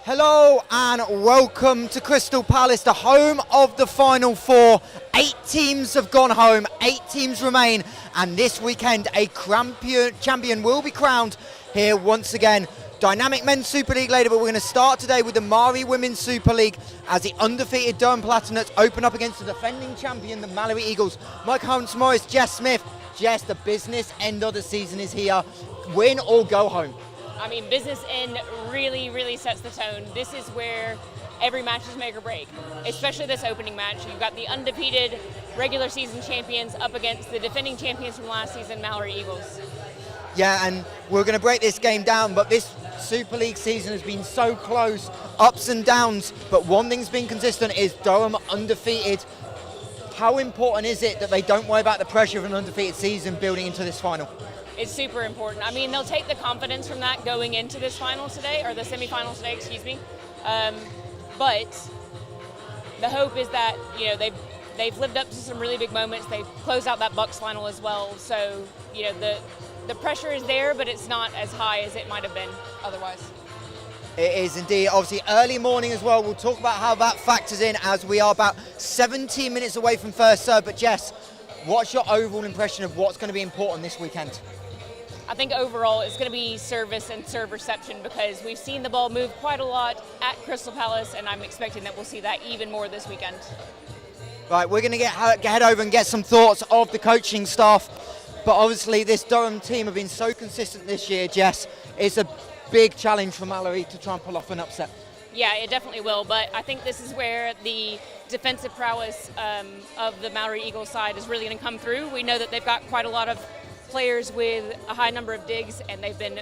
Hello and welcome to Crystal Palace, the home of the Final Four. 8 teams have gone home, 8 teams remain, and this weekend a champion will be crowned here once again. Dynamic Men's Super League later, but we're going to start today with the MAAREE Women's Super League as the undefeated Durham Palatinates open up against the defending champion, the Malory Eagles. Mike Holmes-Morris, Jess Smith. Jess, the business end of the season is here. Win or go home. I mean, business end really sets the tone. This is where every match is make or break, especially this opening match. You've got the undefeated regular season champions up against the defending champions from last season, Malory Eagles. Yeah, and we're going to break this game down, but this Super League season has been so close, ups and downs, but one thing's been consistent is Durham undefeated. How important is it that they don't worry about the pressure of an undefeated season building into this final? It's super important. I mean, they'll take the confidence from that going into this final today, or the semifinal today, excuse me. But the hope is that, you know, they've lived up to some really big moments. They've closed out that Bucks final as well. So, you know, the pressure is there, but it's not as high as it might have been otherwise. It is indeed. Obviously, early morning as well. We'll talk about how that factors in as we are about 17 minutes away from first serve. But Jess, what's your overall impression of what's going to be important this weekend? I think overall it's going to be service and serve reception because we've seen the ball move quite a lot at Crystal Palace, and I'm expecting that we'll see that even more this weekend. Right, we're going to head over and get some thoughts of the coaching staff. But obviously this Durham team have been so consistent this year, Jess. It's a big challenge for Malory to try and pull off an upset. Yeah, it definitely will, but I think this is where the defensive prowess of the Malory Eagles side is really going to come through. We know that they've got quite a lot of players with a high number of digs, and they've been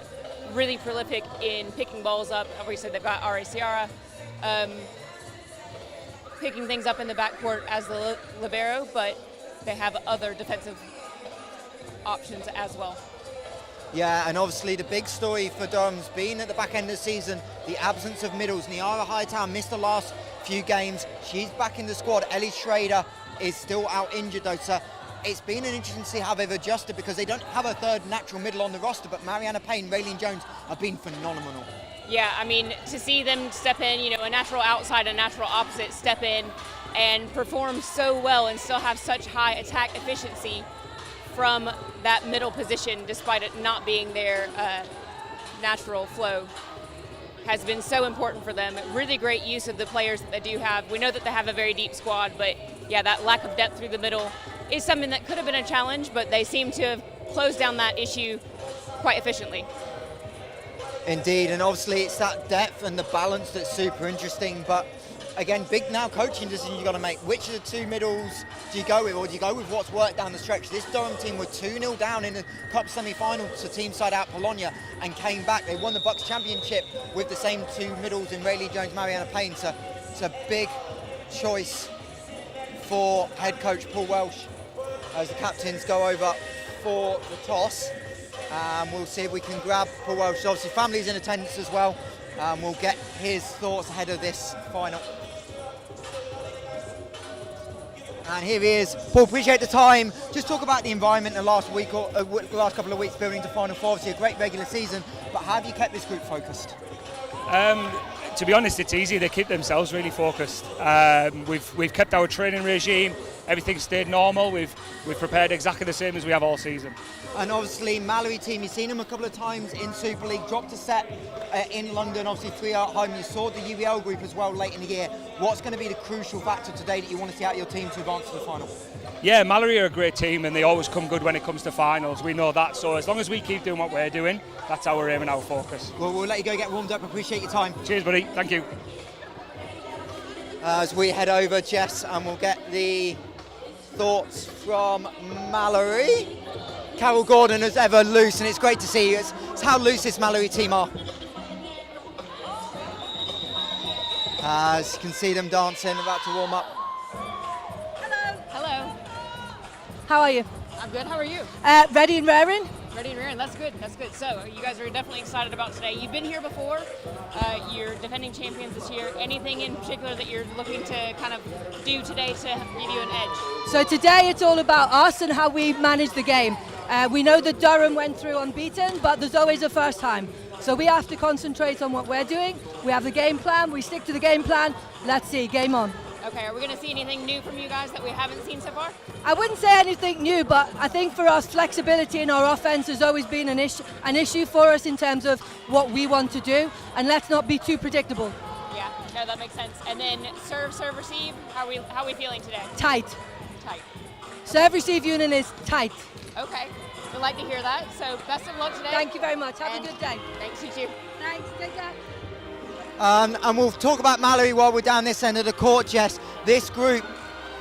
really prolific in picking balls up. Obviously, they've got Ari Ciara picking things up in the backcourt as the libero, but they have other defensive options as well. Yeah, and obviously the big story for Durham's been at the back end of the season, the absence of middles. Niara Hightown missed the last few games. She's back in the squad. Ellie Schrader is still out injured though, so it's been an interesting to see how they've adjusted because they don't have a third natural middle on the roster, but Mariana Payne, Raylene Jones have been phenomenal. Yeah, I mean, to see them step in, you know, a natural outside, a natural opposite step in and perform so well and still have such high attack efficiency from that middle position, despite it not being their natural flow, has been so important for them. Really great use of the players that they do have. We know that they have a very deep squad, but yeah, that lack of depth through the middle is something that could have been a challenge, but they seem to have closed down that issue quite efficiently. Indeed, and obviously it's that depth and the balance that's super interesting, but again, big now coaching decision you've got to make. Which of the two middles do you go with, or do you go with what's worked down the stretch? This Durham team were 2-0 down in the Cup semi-final to team side out Bologna and came back. They won the Bucks Championship with the same two middles in Raylene Jones, Mariana Payne. So it's a big choice for head coach Paul Welsh as the captains go over for the toss. We'll see if we can grab Paul Welsh. Obviously, family's in attendance as well. We'll get his thoughts ahead of this final. And here he is. Paul, appreciate the time. Just talk about the environment the last week or last couple of weeks building to Final Four. Obviously a great regular season, but how have you kept this group focused? To be honest, it's easy. They keep themselves really focused. We've kept our training regime. Everything's stayed normal. We've prepared exactly the same as we have all season. And obviously, Malory team, you've seen them a couple of times in Super League, dropped a set in London, obviously 3 at home. You saw the UVL group as well late in the year. What's going to be the crucial factor today that you want to see out of your team to advance to the final? Yeah, Malory are a great team and they always come good when it comes to finals. We know that, so as long as we keep doing what we're doing, that's our aim and our focus. Well, we'll let you go get warmed up. Appreciate your time. Cheers, buddy. Thank you. As we head over, Jess, and we'll get the thoughts from Malory. Carol Gordon as ever loose, and it's great to see you. It's how loose this Malory team are. As you can see them dancing, about to warm up. Hello. Hello. How are you? I'm good. How are you? Ready and raring? Ready and raring. That's good. That's good. So you guys are definitely excited about today. You've been here before. You're defending champions this year. Anything in particular that you're looking to kind of do today to give you an edge? So today it's all about us and how we manage the game. We know that Durham went through unbeaten, but there's always a first time. So we have to concentrate on what we're doing. We have the game plan, we stick to the game plan. Let's see, game on. Okay, are we going to see anything new from you guys that we haven't seen so far? I wouldn't say anything new, but I think for us, flexibility in our offense has always been an issue for us in terms of what we want to do, and let's not be too predictable. Yeah, no, that makes sense. And then serve, receive, how are we feeling today? Tight. Tight. Serve, receive unit is tight. Okay, we'd like to hear that. So best of luck today. Thank you very much. Have a good day. Thanks, you too. Thanks. Take care. And we'll talk about Malory while we're down this end of the court, Jess. This group,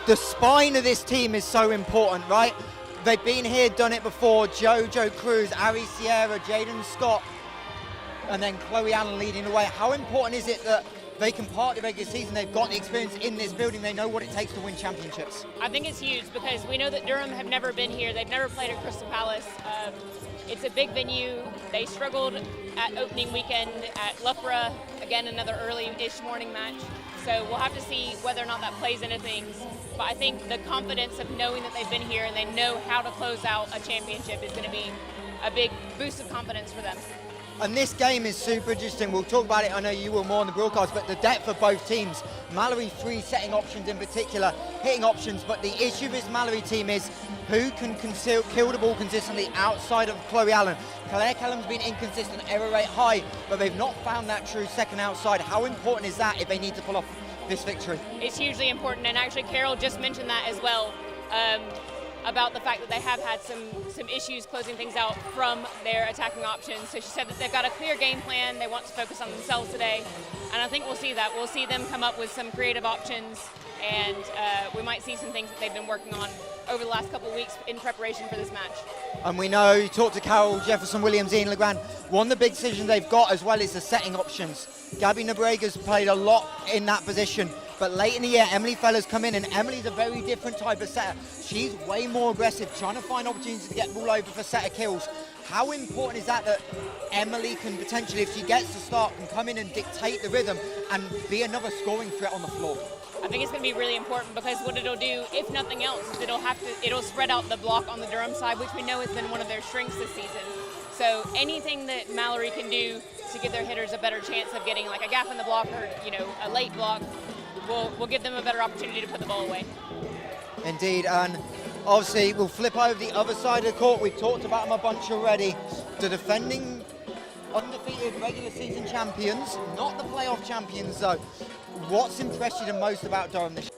the spine of this team is so important, right? They've been here, done it before. Jojo Cruz, Ari Sierra, Jaden Scott, and then Chloe Allen leading the way. How important is it that they can part the regular season? They've got the experience in this building. They know what it takes to win championships. I think it's huge because we know that Durham have never been here. They've never played at Crystal Palace. It's a big venue. They struggled at opening weekend at Loughborough. Again, another early-ish morning match. So we'll have to see whether or not that plays into things. But I think the confidence of knowing that they've been here and they know how to close out a championship is going to be a big boost of confidence for them. And this game is super interesting. We'll talk about it. I know you will more on the broadcast, but the depth of both teams. Malory 3 setting options in particular, hitting options. But the issue of this Malory team is who can kill the ball consistently outside of Chloe Allen. Claire Kellum's been inconsistent, error rate high, but they've not found that true second outside. How important is that if they need to pull off this victory? It's hugely important, and actually Carol just mentioned that as well. About the fact that they have had some issues closing things out from their attacking options. So she said that they've got a clear game plan. They want to focus on themselves today. And I think we'll see that. We'll see them come up with some creative options, and we might see some things that they've been working on over the last couple of weeks in preparation for this match. And we know, you talked to Carol, Jefferson, Williams, Ian Legrand, one of the big decisions they've got as well is the setting options. Gabby Nabrega's played a lot in that position. But late in the year, Emily Feller's come in, and Emily's a very different type of setter. She's way more aggressive, trying to find opportunities to get the ball over for setter kills. How important is that Emily can potentially, if she gets to start, can come in and dictate the rhythm and be another scoring threat on the floor? I think it's going to be really important because what it'll do, if nothing else, is it'll spread out the block on the Durham side, which we know has been one of their strengths this season. So anything that Malory can do to give their hitters a better chance of getting like a gap in the block or a late block, will give them a better opportunity to put the ball away. Indeed, and obviously we'll flip over the other side of the court. We've talked about them a bunch already. The defending undefeated regular season champions, not the playoff champions though. What's impressed you the most about Durham this year?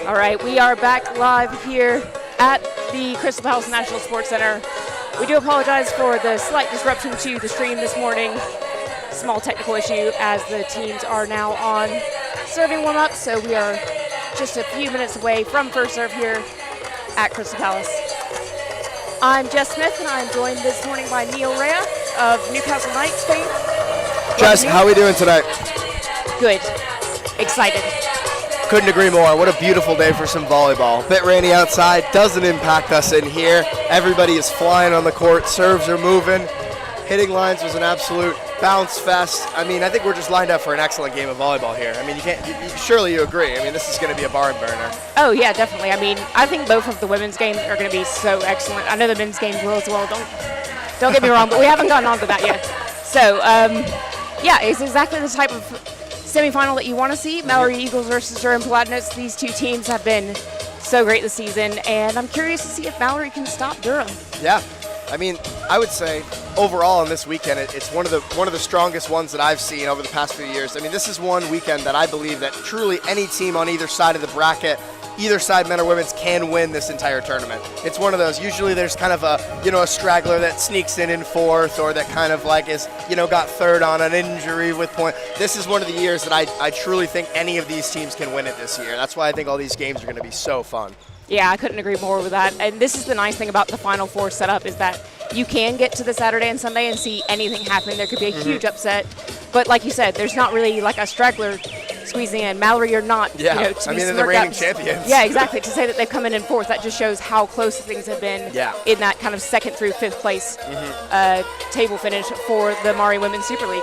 All right, we are back live here at the Crystal Palace National Sports Center. We do apologize for the slight disruption to the stream this morning. Small technical issue as the teams are now on serving warm-up, so we are just a few minutes away from first serve here at Crystal Palace. I'm Jess Smith, and I'm joined this morning by Neil Rea of Newcastle Knights fame. Jess, how are we doing tonight? Good. Excited. Couldn't agree more. What a beautiful day for some volleyball. Bit rainy outside, doesn't impact us in here. Everybody is flying on the court, serves are moving. Hitting lines was an absolute bounce fest. I mean, I think we're just lined up for an excellent game of volleyball here. I mean, surely you agree. I mean, this is going to be a barn burner. Oh, yeah, definitely. I mean, I think both of the women's games are going to be so excellent. I know the men's games will as well. Don't get me wrong, but we haven't gotten on to that yet. So, yeah, it's exactly the type of semifinal that you want to see. Malory Eagles versus Durham Palatinates. These two teams have been so great this season, and I'm curious to see if Malory can stop Durham. Yeah. I mean, I would say overall on this weekend, it's one of the strongest ones that I've seen over the past few years. I mean, this is one weekend that I believe that truly any team on either side of the bracket, either side, men or women's, can win this entire tournament. It's one of those. Usually there's kind of a straggler that sneaks in fourth, or that kind of like is, got third on an injury with point. This is one of the years that I truly think any of these teams can win it this year. That's why I think all these games are going to be so fun. Yeah, I couldn't agree more with that. And this is the nice thing about the Final Four setup, is that you can get to the Saturday and Sunday and see anything happening. There could be a huge upset. But like you said, there's not really like a straggler squeezing in. Malory or not, to be they're the reigning champions. Yeah, exactly. To say that they've come in fourth, that just shows how close things have been in that kind of second through fifth place table finish for the MAAREE Women's Super League.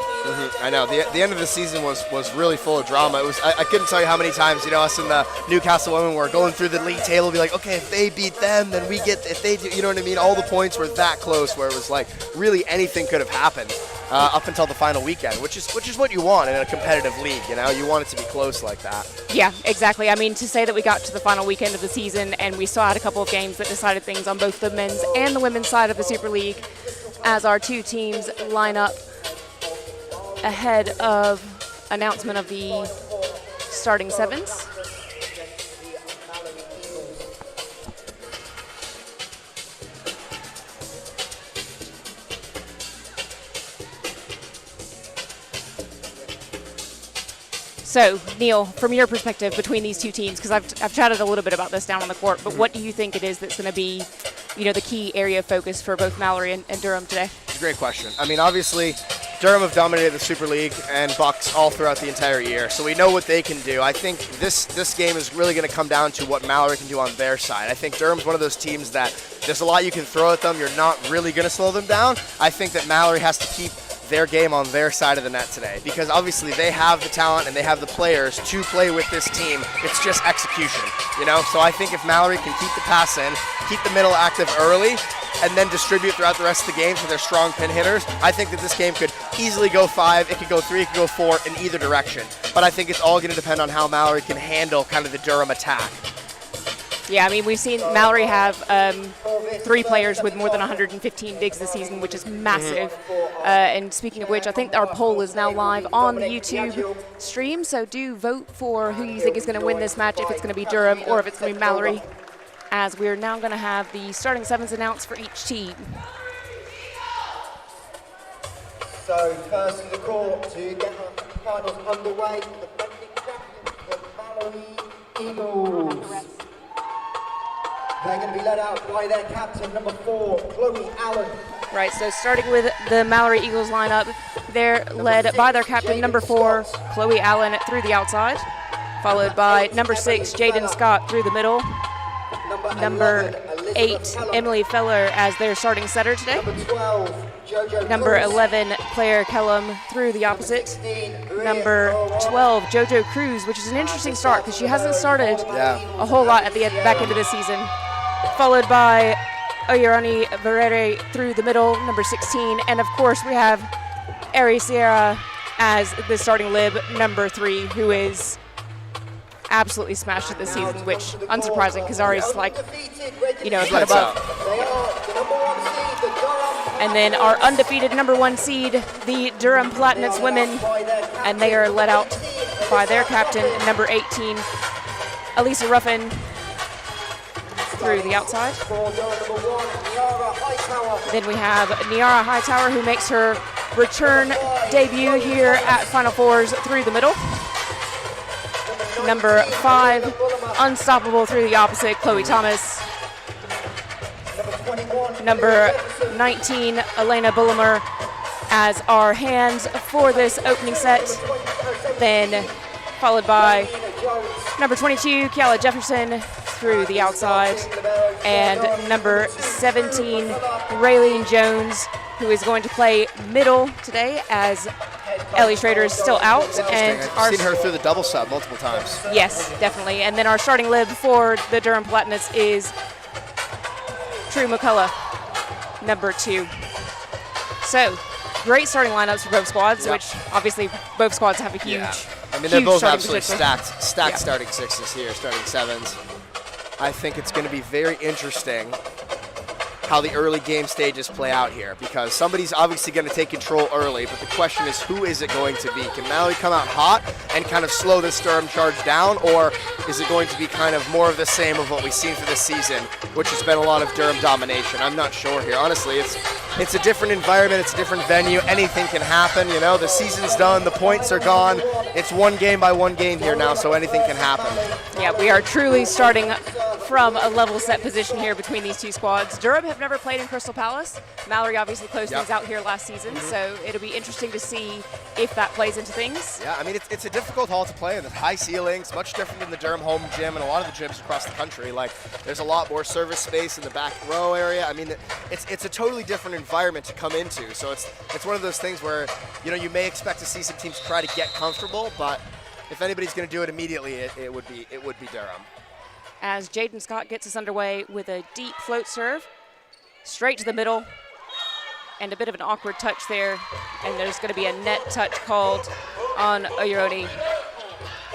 I know. The end of the season was really full of drama. It was I couldn't tell you how many times, us in the Newcastle women were going through the league table, be like, okay, if they beat them, then we get, if they do, you know what I mean? All the points were that close, where it was like really anything could have happened up until the final weekend, which is what you want in a competitive league. You want it to be close like that. Yeah, exactly. I mean, to say that we got to the final weekend of the season and we still had a couple of games that decided things on both the men's and the women's side of the Super League, as our two teams line up ahead of announcement of the starting sevens. So, Neil, from your perspective between these two teams, because I've chatted a little bit about this down on the court, but what do you think it is that's going to be, the key area of focus for both Malory and Durham today? It's a great question. I mean, obviously, Durham have dominated the Super League and Bucks all throughout the entire year, so we know what they can do. I think this game is really going to come down to what Malory can do on their side. I think Durham's one of those teams that there's a lot you can throw at them. You're not really going to slow them down. I think that Malory has to keep their game on their side of the net today, because obviously they have the talent and they have the players to play with this team. It's just execution, So I think if Malory can keep the pass in, keep the middle active early, and then distribute throughout the rest of the game to their strong pin hitters, I think that this game could easily go 5, it could go 3, it could go 4 in either direction. But I think it's all going to depend on how Malory can handle kind of the Durham attack. Yeah, I mean, we've seen Malory have 3 players with more than 115 digs this season, which is massive. And speaking of which, I think our poll is now live on the YouTube stream, so do vote for who you think is going to win this match, if it's going to be Durham or if it's going to be Malory, as we're now going to have the starting sevens announced for each team. So first to the court to get the finals underway, the defending champions, the Malory Eagles. They're going to be led out by their captain, number 4, Chloe Allen. Right, so starting with the Malory Eagles lineup, they're led by their captain, number 4, Chloe Allen, through the outside, followed by number 6, Jaden Scott, through the middle, number 8, Emily Feller, as their starting setter today, number 11, Claire Kellum, through the opposite, number 12, JoJo Cruz, which is an interesting start because she hasn't started a whole lot at the back end of the season, followed by Oyerani Verere through the middle, number 16, and of course we have Ari Sierra as the starting lib, number 3, who is absolutely smashed it this season, which unsurprising because Ari's like, a foot above. And then our undefeated number 1 seed, the Durham Palatinates women, and they are led out by their captain, number 18, Elisa Ruffin, through the outside. Then we have Niara Hightower, who makes her return debut here at Final Fours, through the middle. Number 5, unstoppable through the opposite, Chloe Thomas. Number 19, Elena Bullimer, as our hands for this opening set. Then followed by number 22, Kiala Jefferson, through the outside. And number 17, Raylene Jones, who is going to play middle today as Ellie Schrader is still out. And I've seen her through the double sub multiple times. Yes, definitely. And then our starting lib for the Durham Palatinates is True McCullough, number 2. So, great starting lineups for both squads, which obviously both squads have a huge, I mean, they're huge both starting absolutely position. stacked starting 6s here, starting 7s. I think it's going to be very interesting how the early game stages play out here, because somebody's obviously going to take control early, but the question is, who is it going to be? Can Malory come out hot and kind of slow this Durham charge down, or is it going to be kind of more of the same of what we've seen for this season, which has been a lot of Durham domination? I'm not sure here. Honestly, it's a different environment, it's a different venue, anything can happen, you know, the season's done, the points are gone, it's one game by one game here now, so anything can happen. Yeah, we are truly starting from a level set position here between these two squads. Durham have never played in Crystal Palace. Malory obviously closed things out here last season, so it'll be interesting to see if that plays into things. Yeah, I mean, it's a difficult hall to play in. The high ceilings, much different than the Durham home gym and a lot of the gyms across the country. Like, there's a lot more service space in the back row area. I mean, it's a totally different environment to come into. So it's one of those things where, you know, you may expect to see some teams try to get comfortable, but if anybody's going to do it immediately, it would be Durham. As Jaden Scott gets us underway with a deep float serve, straight to the middle, and a bit of an awkward touch there, and there's going to be a net touch called on Oyeroni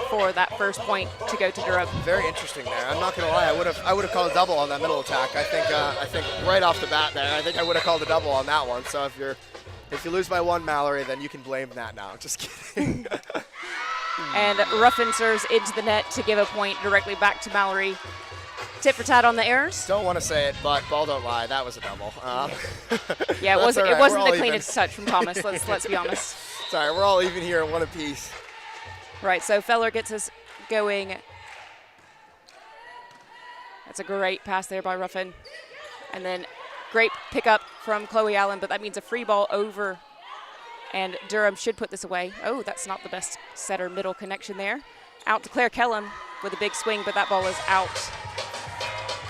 for that first point to go to Durham. Very interesting there. I'm not going to lie. I would have called a double on that middle attack. I think right off the bat there, I think I would have called a double on that one. So if you lose by 1, Malory, then you can blame that now. Just kidding. And Ruffin serves into the net to give a point directly back to Malory. Tit for tat on the errors. Don't want to say it, but ball don't lie. That was a double. Yeah, it wasn't the cleanest touch from Thomas. Let's be honest. Sorry, we're all even here, one apiece. Right, so Feller gets us going. That's a great pass there by Ruffin. And then great pickup from Chloe Allen, but that means a free ball over. And Durham should put this away. Oh, that's not the best setter middle connection there. Out to Claire Kellum with a big swing, but that ball is out.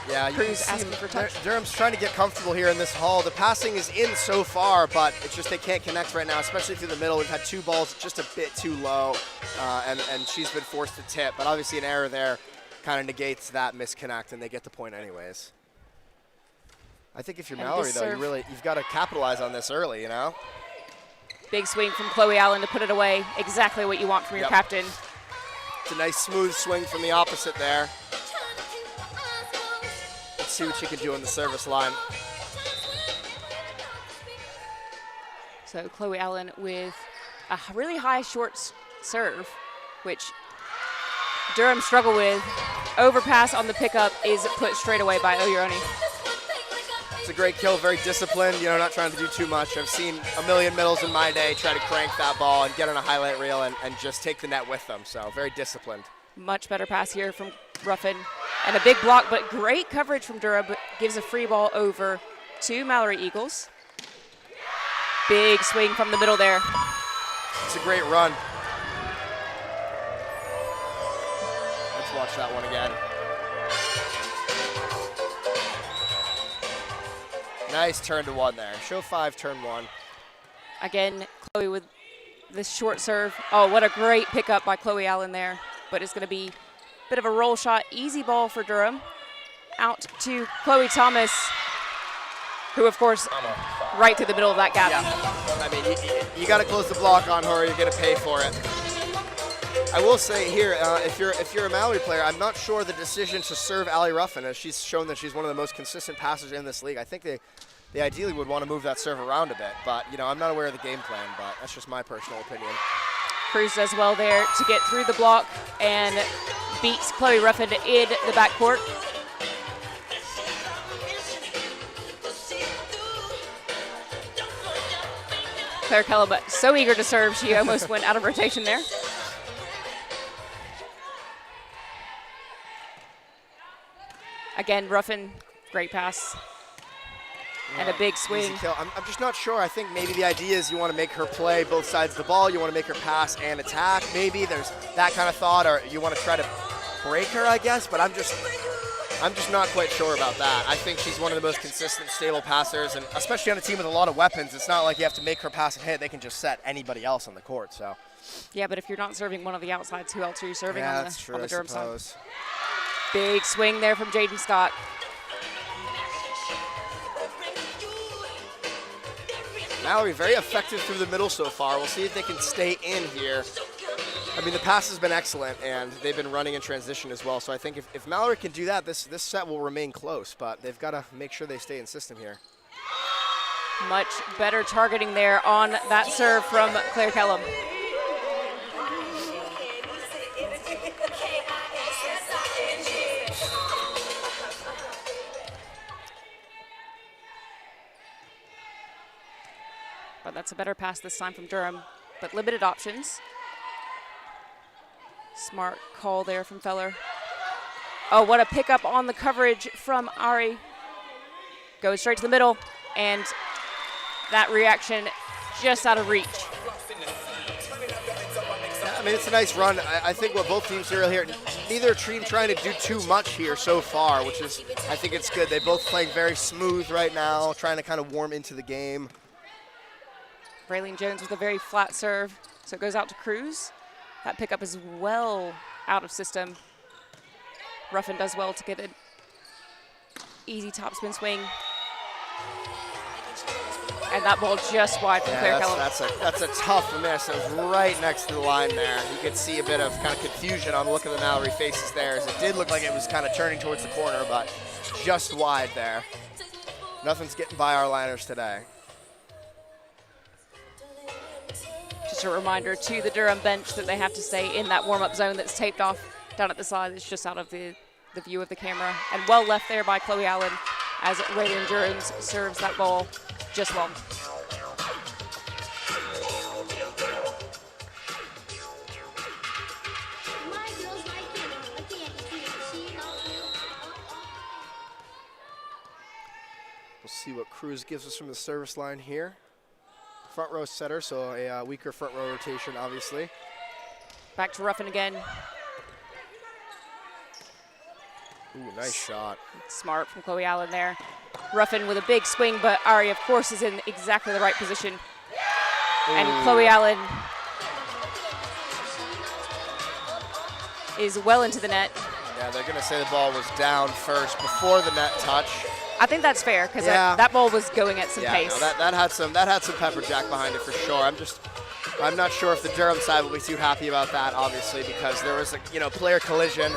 Yeah, Cruz asking for touch. Durham's trying to get comfortable here in this hall. The passing is in so far, but it's just they can't connect right now, especially through the middle. We've had 2 balls just a bit too low, and she's been forced to tip. But obviously an error there kind of negates that misconnect, and they get the point anyways. I think if you're Malory, though, you've got to capitalize on this early, you know? Big swing from Chloe Allen to put it away. Exactly what you want from your captain. It's a nice smooth swing from the opposite there. Let's see what she can do on the service line. So Chloe Allen with a really high short serve, which Durham struggle with. Overpass on the pickup is put straight away by Oyeroni. It's a great kill, very disciplined, you know, not trying to do too much. I've seen a million middles in my day try to crank that ball and get on a highlight reel and just take the net with them, so very disciplined. Much better pass here from Ruffin. And a big block, but great coverage from Durham, but gives a free ball over to Malory Eagles. Big swing from the middle there. It's a great run. Let's watch that one again. Nice turn to 1 there. Show 5, turn 1. Again, Chloe with this short serve. Oh, what a great pickup by Chloe Allen there. But it's going to be a bit of a roll shot. Easy ball for Durham. Out to Chloe Thomas, who, of course, right through the middle of that gap. Yeah. I mean, you got to close the block on her. You're going to pay for it. I will say here, if you're a Malory player, I'm not sure the decision to serve Allie Ruffin, as she's shown that she's one of the most consistent passers in this league. I think they ideally would want to move that serve around a bit, but you know, I'm not aware of the game plan, but that's just my personal opinion. Cruz does well there to get through the block and beats Chloe Ruffin in the backcourt. Claire Kellum, so eager to serve, she almost went out of rotation there. Again, Ruffin, great pass. And a big swing. I'm just not sure. I think maybe the idea is you want to make her play both sides of the ball. You want to make her pass and attack. Maybe there's that kind of thought, or you want to try to break her, I guess. But I'm just I'm just not quite sure about that. I think she's one of the most consistent, stable passers, and especially on a team with a lot of weapons, it's not like you have to make her pass and hit. They can just set anybody else on the court. So. Yeah, but if you're not serving one of the outsides, who else are you serving on that's true, on the Durham I suppose. side? Big swing there from Jaden Scott. Malory very effective through the middle so far. We'll see if they can stay in here. I mean, the pass has been excellent, and they've been running in transition as well. So I think if Malory can do that, this set will remain close, but they've got to make sure they stay in system here. Much better targeting there on that serve from Claire Kellum. But that's a better pass this time from Durham, but limited options. Smart call there from Feller. Oh, what a pickup on the coverage from MAAREE. Goes straight to the middle, and that reaction just out of reach. I mean, it's a nice run. I think what both teams are here, neither team trying to do too much here so far, which is, I think it's good. They both playing very smooth right now, trying to kind of warm into the game. Raylene Jones with a very flat serve, so it goes out to Cruz. That pickup is well out of system. Ruffin does well to get an easy topspin swing. And that ball just wide from Claire Kellum. That's a tough miss. It was right next to the line there. You could see a bit of kind of confusion on the look of the Malory faces there, as it did look like it was kind of turning towards the corner, but just wide there. Nothing's getting by our liners today. Just a reminder to the Durham bench that they have to stay in that warm-up zone that's taped off down at the side. It's just out of the view of the camera. And well left there by Chloe Allen as Raylene Jones serves that ball just well. We'll see what Cruz gives us from the service line here. Front row setter, so a weaker front row rotation, obviously. Back to Ruffin again. Ooh, nice shot. Smart from Chloe Allen there. Ruffin with a big swing, but MAAREE, of course, is in exactly the right position. Ooh. And Chloe Allen is well into the net. Yeah, they're going to say the ball was down first before the net touch. I think that's fair, because that ball was going at some pace. No, that had some pepper jack behind it for sure. I'm not sure if the Durham side will be too happy about that, obviously, because there was a player collision.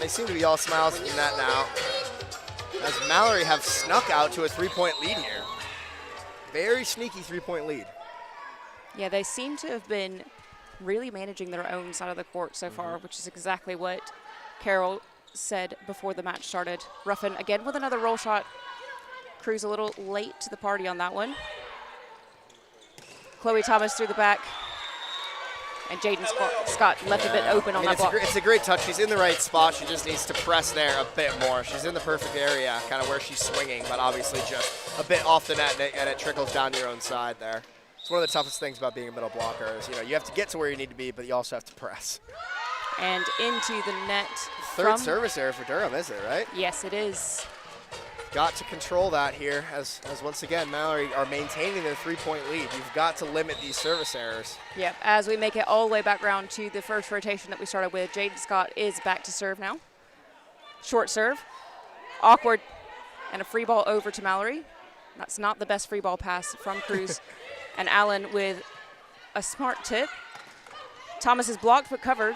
They seem to be all smiles in the net now, as Malory have snuck out to a 3-point lead here. Very sneaky 3-point lead. Yeah, they seem to have been really managing their own side of the court so far, which is exactly what Carol said before the match started. Ruffin again with another roll shot. Cruz a little late to the party on that one. Chloe Thomas through the back. And Jaden Scott left a bit open on that block. It's a great touch. She's in the right spot. She just needs to press there a bit more. She's in the perfect area, kind of where she's swinging, but obviously just a bit off the net, and it trickles down to your own side there. It's one of the toughest things about being a middle blocker is, you have to get to where you need to be, but you also have to press. And into the net. Third service error for Durham, is it, right? Yes, it is. Got to control that here, as once again, Malory are maintaining their 3-point lead. You've got to limit these service errors. Yep, as we make it all the way back around to the first rotation that we started with, Jaden Scott is back to serve now. Short serve, awkward, and a free ball over to Malory. That's not the best free ball pass from Cruz. And Allen with a smart tip. Thomas is blocked but covered.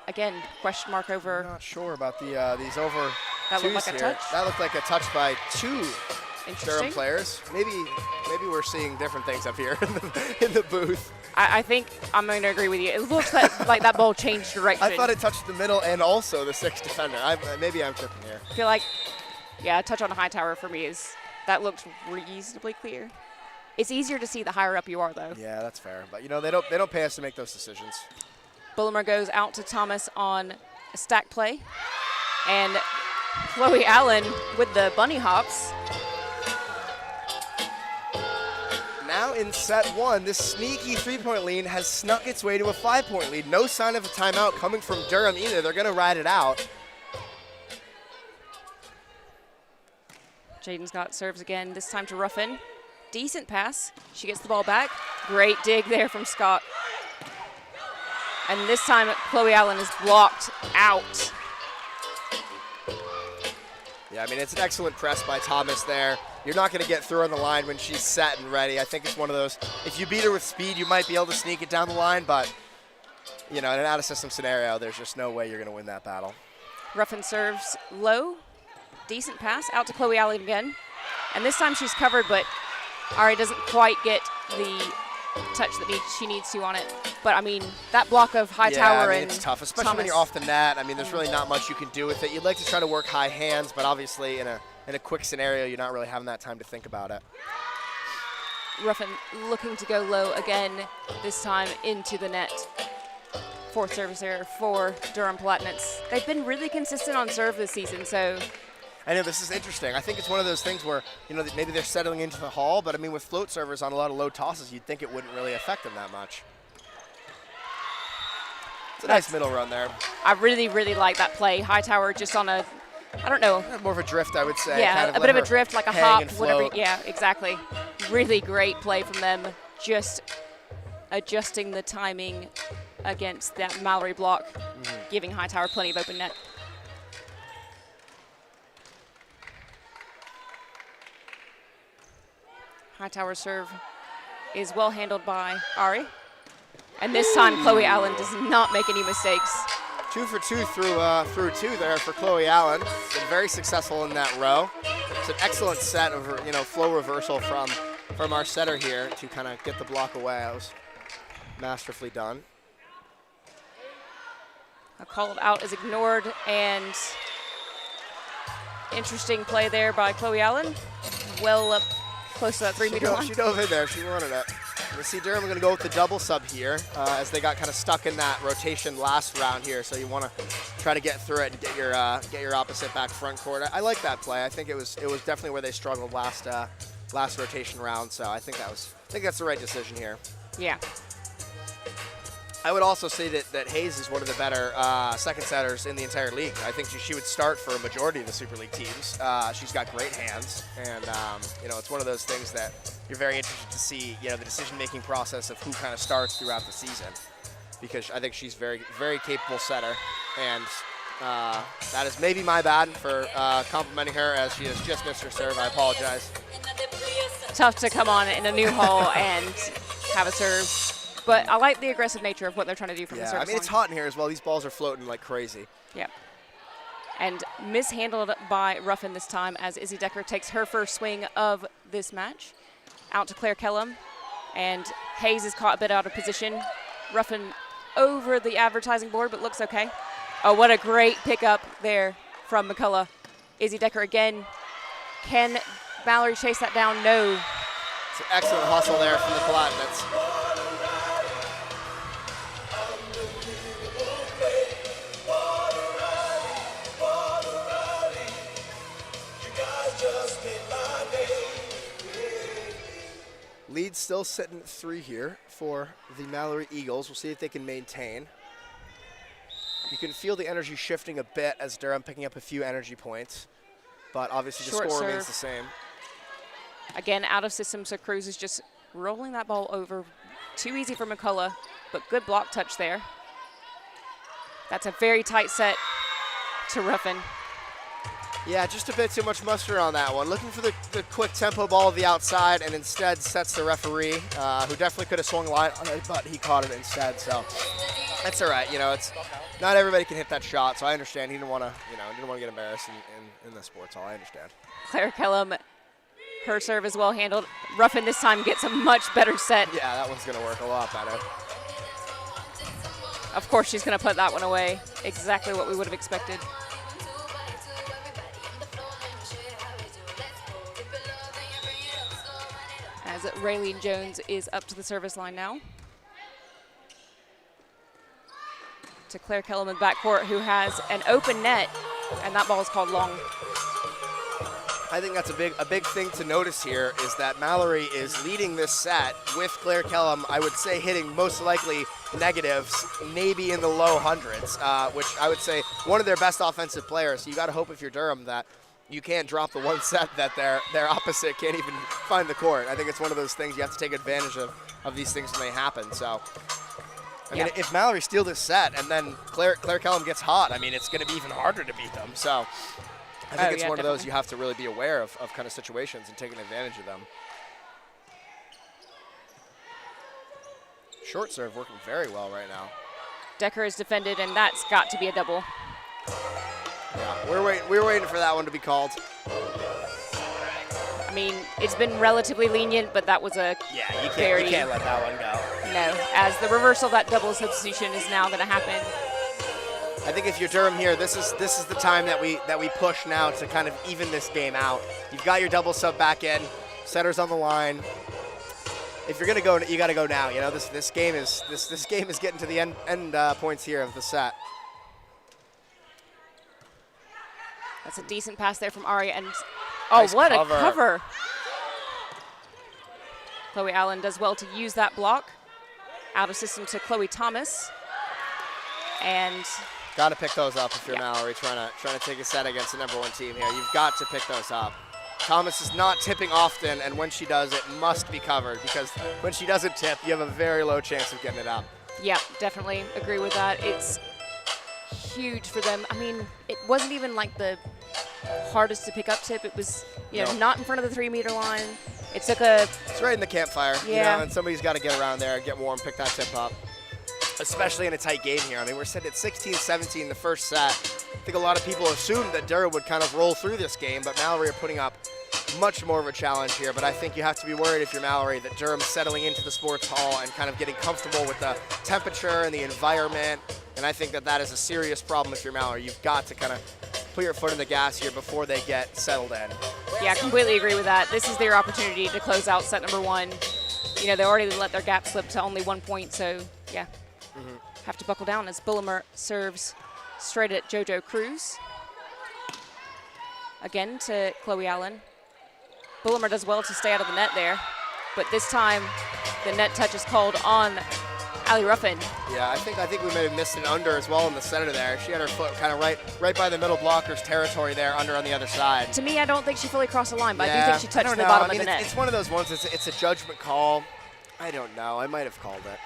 Again, question mark over. I'm not sure about these over. That looked like a touch? That looked like a touch by two Durham players. Maybe we're seeing different things up here in the booth. I think I'm going to agree with you. It looks like that ball changed direction. I thought it touched the middle and also the sixth defender. Maybe I'm tripping here. I feel like, a touch on a high tower for me that looks reasonably clear. It's easier to see the higher up you are, though. Yeah, that's fair. But they don't pay us to make those decisions. Bullimer goes out to Thomas on a stack play, and Chloe Allen with the bunny hops. Now in set one, this sneaky 3-point lead has snuck its way to a 5-point lead. No sign of a timeout coming from Durham either. They're going to ride it out. Jaden Scott serves again, this time to Ruffin. Decent pass. She gets the ball back. Great dig there from Scott. And this time, Chloe Allen is blocked out. Yeah, I mean, it's an excellent press by Thomas there. You're not going to get through on the line when she's set and ready. I think it's one of those, if you beat her with speed, you might be able to sneak it down the line, but, you know, in an out-of-system scenario, there's just no way you're going to win that battle. Ruffin serves low. Decent pass out to Chloe Allen again. And this time she's covered, but Ari doesn't quite get the touch that she needs to on it. But, I mean, that block of Hightower and it's tough, especially Thomas. when you're off the net. I mean, there's really not much you can do with it. You'd like to try to work high hands, but obviously in a quick scenario, you're not really having that time to think about it. Ruffin looking to go low again, this time into the net. Fourth service error for Durham Palatinates. They've been really consistent on serve this season, so. I know, this is interesting. I think it's one of those things where, you know, maybe they're settling into the hall, but I mean, with float servers on a lot of low tosses, you'd think it wouldn't really affect them that much. It's a nice middle run there. I really, really like that play. Hightower just on a, I don't know. More of a drift, I would say. Yeah, kind of a bit of a drift, like a hop, whatever. Float. Yeah, exactly. Really great play from them. Just adjusting the timing against that Malory block, giving Hightower plenty of open net. Hightower serve is well handled by Ari. And this time, Chloe Allen does not make any mistakes. 2 for 2 through 2 there for Chloe Allen. Been very successful in that row. It's an excellent set of, you know, flow reversal from our setter here to kind of get the block away. That was masterfully done. A call out is ignored, and interesting play there by Chloe Allen. Well up close to that 3-meter line. She dove in there. She wanted it. You see Durham going to go with the double sub here as they got kind of stuck in that rotation last round here. So you want to try to get through it and get your opposite back front court. I like that play. I think it was definitely where they struggled last rotation round. So I think that's the right decision here. Yeah. I would also say that Hayes is one of the better second setters in the entire league. I think she would start for a majority of the Super League teams. She's got great hands, and you know, it's one of those things that you're very interested to see, you know, the decision-making process of who kind of starts throughout the season, because I think she's very, very capable setter, and that is maybe my bad for complimenting her, as she has just missed her serve. I apologize. Tough to come on in a new hole and have a serve. But I like the aggressive nature of what they're trying to do from the service line. I mean, it's hot in here as well. These balls are floating like crazy. Yeah. And mishandled by Ruffin this time as Izzy Decker takes her first swing of this match. Out to Claire Kellum. And Hayes is caught a bit out of position. Ruffin over the advertising board, but looks okay. Oh, what a great pickup there from McCullough. Izzy Decker again. Can Malory chase that down? No. It's an excellent hustle there from the Palatinates. Lead still sitting at 3 here for the Malory Eagles. We'll see if they can maintain. You can feel the energy shifting a bit as Durham picking up a few energy points, but obviously the score remains the same. Again, out of system, so Cruz is just rolling that ball over. Too easy for McCullough, but good block touch there. That's a very tight set to Ruffin. Yeah, just a bit too much mustard on that one. Looking for the quick tempo ball of the outside, and instead sets the referee, who definitely could have swung a line on it, but he caught it instead. So that's all right. You know, it's not everybody can hit that shot. So I understand he didn't want to, didn't want to get embarrassed in the sport. So I understand. Claire Kellum, her serve is well handled. Ruffin this time gets a much better set. Yeah, that one's going to work a lot better. Of course, she's going to put that one away. Exactly what we would have expected. As Raylene Jones is up to the service line now. To Claire Kellum in backcourt, who has an open net, and that ball is called long. I think that's a big thing to notice here is that Malory is leading this set with Claire Kellum, I would say, hitting most likely negatives, maybe in the low hundreds, which I would say one of their best offensive players. So you got to hope if you're Durham that you can't drop the one set that their opposite can't even find the court. I think it's one of those things you have to take advantage of these things when they happen. So, I mean, if Malory steal this set and then Claire Kellum gets hot, I mean, it's going to be even harder to beat them. So, I think it's one of those you have to really be aware of kind of situations and taking advantage of them. Short serve working very well right now. Decker is defended, and that's got to be a double. Yeah, we're waiting for that one to be called. I mean, it's been relatively lenient, but that was a you can't let that one go. No, as the reversal of that double substitution is now going to happen. I think if you're Durham here, this is the time that we push now to kind of even this game out. You've got your double sub back in, setter's on the line. If you're gonna go, you got to go now. You know, this game is getting to the end points here of the set. That's a decent pass there from Aria, and Nice what cover. a cover! Chloe Allen does well to use that block. Out of system to Chloe Thomas, and Got to pick those up if you're Malory trying to take a set against the #1 team here. You've got to pick those up. Thomas is not tipping often, and when she does, it must be covered, because when she doesn't tip, you have a very low chance of getting it up. yeah, definitely agree with that. It's huge for them. I mean, it wasn't even like the hardest to pick up tip. It was, not in front of the 3-meter line. It took It's right in the campfire, Yeah. and somebody's got to get around there, get warm, pick that tip up. Especially in a tight game here. I mean, we're sitting at 16-17 the first set. I think a lot of people assumed that Durham would kind of roll through this game, but Malory are putting up much more of a challenge here. But I think you have to be worried if you're Malory that Durham's settling into the sports hall and kind of getting comfortable with the temperature and the environment. And I think that is a serious problem if you're Malory. You've got to kind of put your foot in the gas here before they get settled in. Yeah, completely agree with that. This is their opportunity to close out set #1. They already let their gap slip to only 1 point, so yeah. Have to buckle down as Bullimer serves straight at JoJo Cruz. Again to Chloe Allen. Bullimer does well to stay out of the net there, but this time the net touch is called on Allie Ruffin. Yeah, I think we may have missed an under as well in the center there. She had her foot kind of right by the middle blocker's territory there, under on the other side. To me, I don't think she fully crossed the line, but Yeah, I do think she touched the know. bottom I mean, of the net. It's one of those ones, it's a judgment call. I don't know. I might have called it.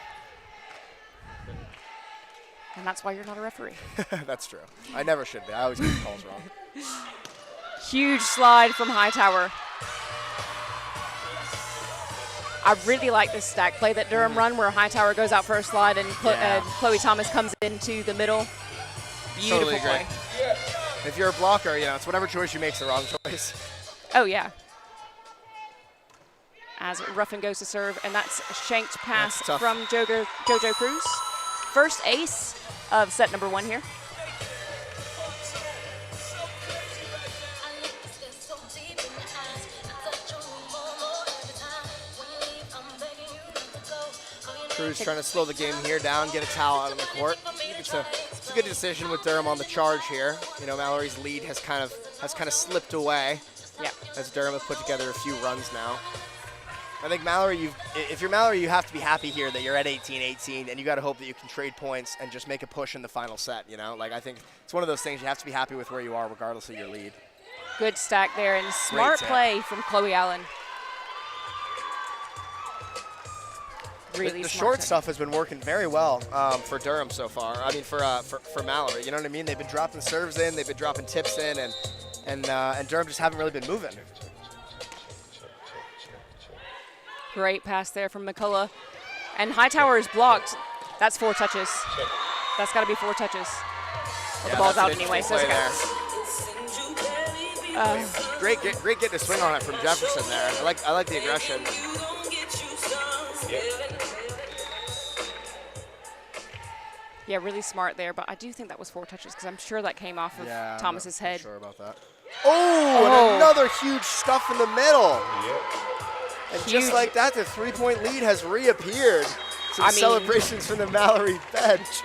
And that's why you're not a referee. That's true. I never should be. I always get the calls wrong. Huge slide from Hightower. I really like this stack play that Durham run, where Hightower goes out for a slide and Chloe Thomas comes into the middle. Beautiful Totally agree. play. If you're a blocker, it's whatever choice you make's the wrong choice. Oh, yeah. As Ruffin goes to serve, and that's a shanked pass That's tough. from JoJo Cruz. First ace of set #1 here. Cruz trying to slow the game here down, get a towel out on the court. I think it's a good decision with Durham on the charge here. Malory's lead has kind of slipped away. Yeah. As Durham has put together a few runs now. I think Malory, if you're Malory, you have to be happy here that you're at 18-18, and you got to hope that you can trade points and just make a push in the final set. I think it's one of those things you have to be happy with where you are, regardless of your lead. Good stack there, and smart play from Chloe Allen. Really the smart short play. stuff has been working very well for Durham so far. I mean, for Malory, you know what I mean? They've been dropping serves in, they've been dropping tips in, and Durham just haven't really been moving. Great pass there from McCullough. And Hightower is blocked. That's 4 touches. That's got to be 4 touches. Well, the ball's out anyway, so it's Great getting a swing on it from Jefferson there. I like the aggression. Yeah, really smart there, but I do think that was 4 touches because I'm sure that came off of Thomas's head. I'm not sure about that. And another huge stuff in the middle. And just like that, the 3-point lead has reappeared. Some celebrations from the Malory bench.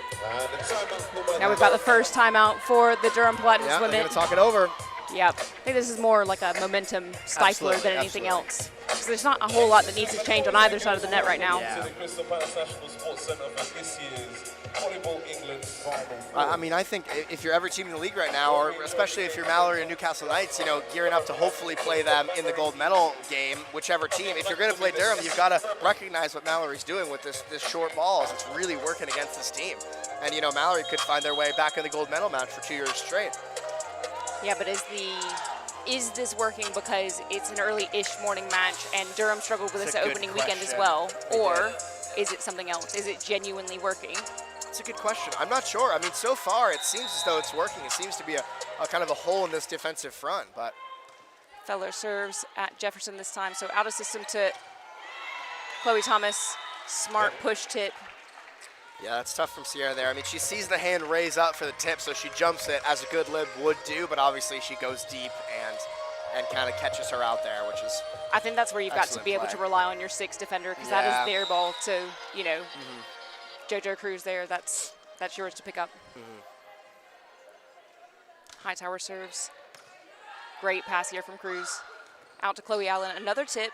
Now we've got the first timeout for the Durham Palatinates They're women. going to talk it over. Yep. I think this is more like a momentum stifler than anything else. there's not a whole lot that needs to change on either side of the net right now. Yeah. To the Crystal Palace National Sports Centre for this year's Volleyball England Final Four. I mean, I think if you're every team in the league right now, or especially if you're Malory and Newcastle Knights, you know, gearing up to hopefully play them in the gold medal game, whichever team. If you're going to play Durham, you've got to recognize what Malory's doing with this short balls. It's really working against this team. And, you know, Malory could find their way back in the gold medal match for 2 years straight. Yeah, but is this working because it's an early-ish morning match and Durham struggled with That's this a good opening weekend as question. well? They Or did. is it something else? Is it genuinely working? It's a good question. I'm not sure. I mean, so far it seems as though it's working. It seems to be a kind of a hole in this defensive front, but Feller serves at Jefferson this time, so out of system to Chloe Thomas. Smart push tip. yeah, that's tough from Sierra there. I mean, she sees the hand raise up for the tip, so she jumps it as a good lib would do, but obviously she goes deep and kind of catches her out there, which is I think that's where you've got to Excellent be able play. to rely on your 6th defender because Yeah. that is their ball to, you know, JoJo Cruz there. That's yours to pick up. Hightower serves. Great pass here from Cruz. Out to Chloe Allen. Another tip.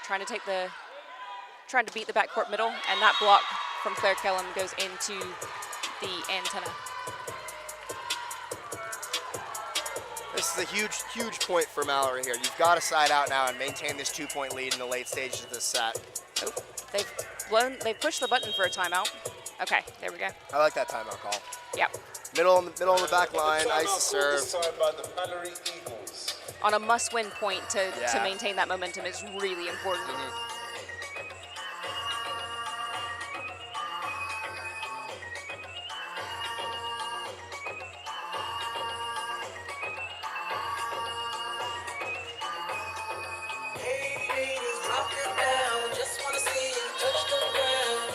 Trying to beat the backcourt middle, and that block from Claire Kellum goes into the antenna. This is a huge, huge point for Malory here. You've got to side out now and maintain this 2-point lead in the late stages of this set. Oh, they've pushed the button for a timeout. Okay, there we go. I like that timeout call. Yep. Middle on the back line, Timeout ice to called serve. this time by the Malory Eagles. On a must-win point to Yeah. maintain that momentum is really important.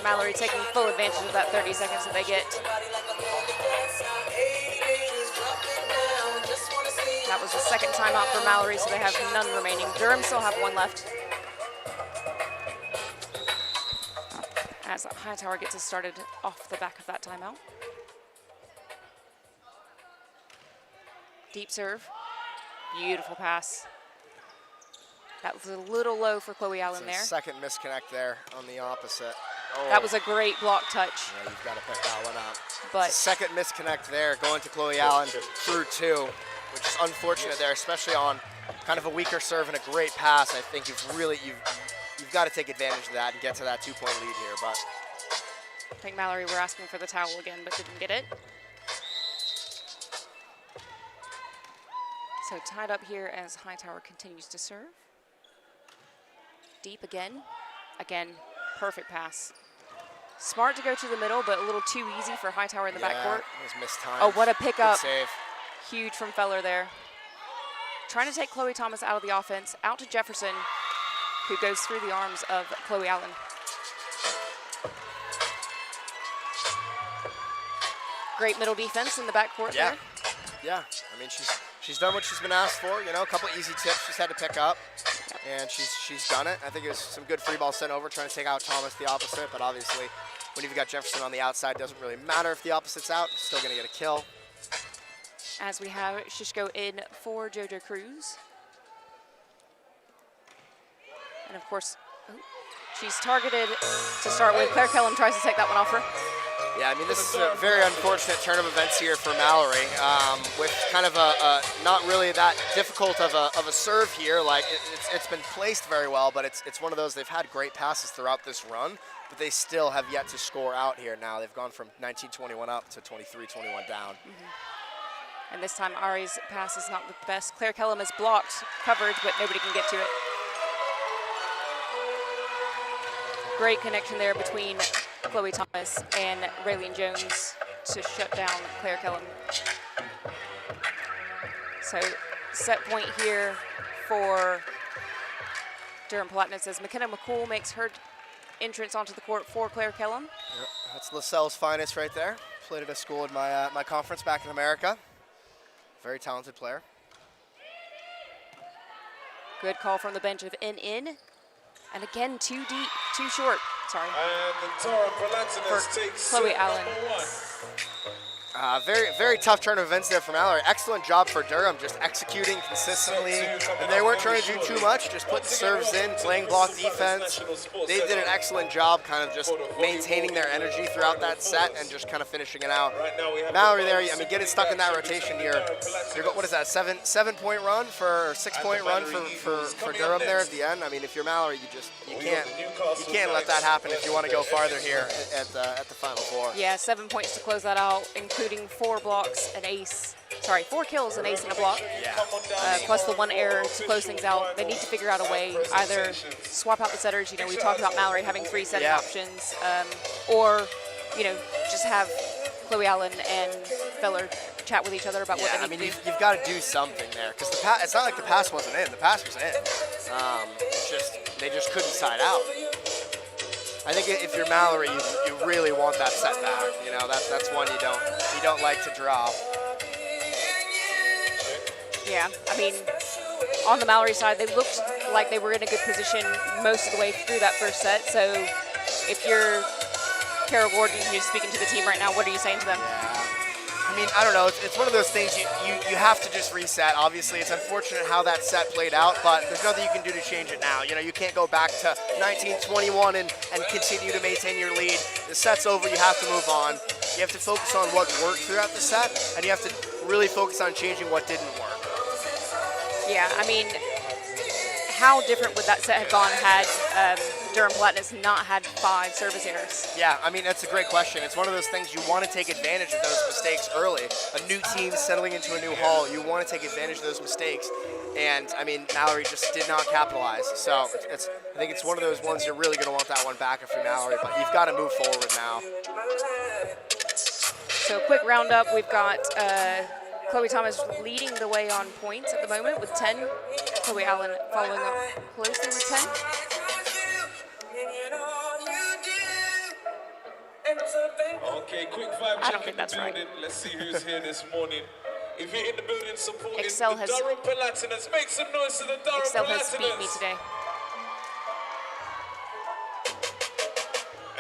Malory taking full advantage of that 30 seconds that they get. That was the second timeout for Malory, so they have none remaining. Durham still have 1 left. As Hightower gets us started off the back of that timeout. Deep serve. Beautiful pass. That was a little low for Chloe Allen It's a there. second misconnect there on the opposite. Oh, That was a great block touch, yeah, you've got to pick that one up. but Second misconnect there, going to Chloe Allen through 2, which is unfortunate there, especially on kind of a weaker serve and a great pass. I think you've got to take advantage of that and get to that 2-point lead here. But I think Malory were asking for the towel again, but didn't get it. So tied up here as Hightower continues to serve. Deep again. Again, perfect pass. Smart to go to the middle, but a little too easy for Hightower in the backcourt. It was missed time. Oh, what a pickup. Good save. Huge from Feller there. Trying to take Chloe Thomas out of the offense. Out to Jefferson, who goes through the arms of Chloe Allen. Great middle defense in the backcourt Yeah. there. Yeah, I mean, she's done what she's been asked for. You know, a couple easy tips she's had to pick up, and she's done it. I think it was some good free ball sent over, trying to take out Thomas the opposite, but obviously when you've got Jefferson on the outside, it doesn't really matter if the opposite's out, still gonna get a kill. As we have Shishko in for JoJo Cruz. And of course, she's targeted to start with. Claire Kellum tries to take that one off her. Yeah, I mean, this is a very unfortunate turn of events here for Malory, with kind of a not really that difficult of a serve here. Like it's been placed very well, but it's one of those, they've had great passes throughout this run, but they still have yet to score out here now. They've gone from 19-21 up to 23-21 down. And this time Ari's pass is not the best. Claire Kellum has blocked coverage, but nobody can get to it. Great connection there between Chloe Thomas and Raylene Jones to shut down Claire Kellum. So set point here for Durham Palatinates as McKenna McCool makes her entrance onto the court for Claire Kellum. Yep, that's LaSalle's finest right there. Played at a school in my conference back in America. Very talented player. Good call from the bench of in. And again, too deep, too short. Sorry. And the Durham Palatinates For takes Chloe set Allen. number 1. Very, very tough turn of events there for Malory. Excellent job for Durham, just executing consistently. And they weren't trying to do too much, just putting serves in, playing block defense. They did an excellent job kind of just maintaining their energy throughout that set and just kind of finishing it out. Malory there, I mean, getting stuck in that rotation here. What is that, 7-point run or 6-point run for Durham there at the end? I mean, if you're Malory, you can't let that happen if you want to go farther here at the Final Four. Yeah, 7 points to close that out, including 4 blocks, an ace. Sorry, 4 kills, an ace, and a block. Yeah. Plus the 1 error to close things out. They need to figure out a way, either swap out the setters. You know, we talked about Malory having 3 setting options, or, you know, just have Chloe Allen and Feller chat with each other about what they need to do. You've got to do something there, because it's not like the pass wasn't in. The pass was in. They just couldn't side out. I think if you're Malory, you really want that setback. You know, that's one you don't like to drop. Yeah, I mean, on the Malory side, they looked like they were in a good position most of the way through that first set. So if you're Carol Gordon, who's speaking to the team right now, what are you saying to them? I mean, I don't know. It's one of those things you have to just reset. Obviously, it's unfortunate how that set played out, but there's nothing you can do to change it now. You know, you can't go back to 1921 and continue to maintain your lead. The set's over. You have to move on. You have to focus on what worked throughout the set, and you have to really focus on changing what didn't work. Yeah, I mean, how different would that set have gone had Durham Palatinates not had 5 service errors? Yeah, I mean, that's a great question. It's one of those things you want to take advantage of those mistakes early. A new team settling into a new hall, you want to take advantage of those mistakes. And, I mean, Malory just did not capitalize. So I think it's one of those ones you're really going to want that one back if you're Malory, but you've got to move forward now. So quick roundup, we've got Chloe Thomas leading the way on points at the moment with 10. Chloe Allen following up closely with 10. Okay, quick vibe I don't check think in that's the right. building. Let's see who's here this morning. If you're in the building supporting Excel the has- Durham Palatinates, make some noise to the Durham Excel Palatinates. has beat me today.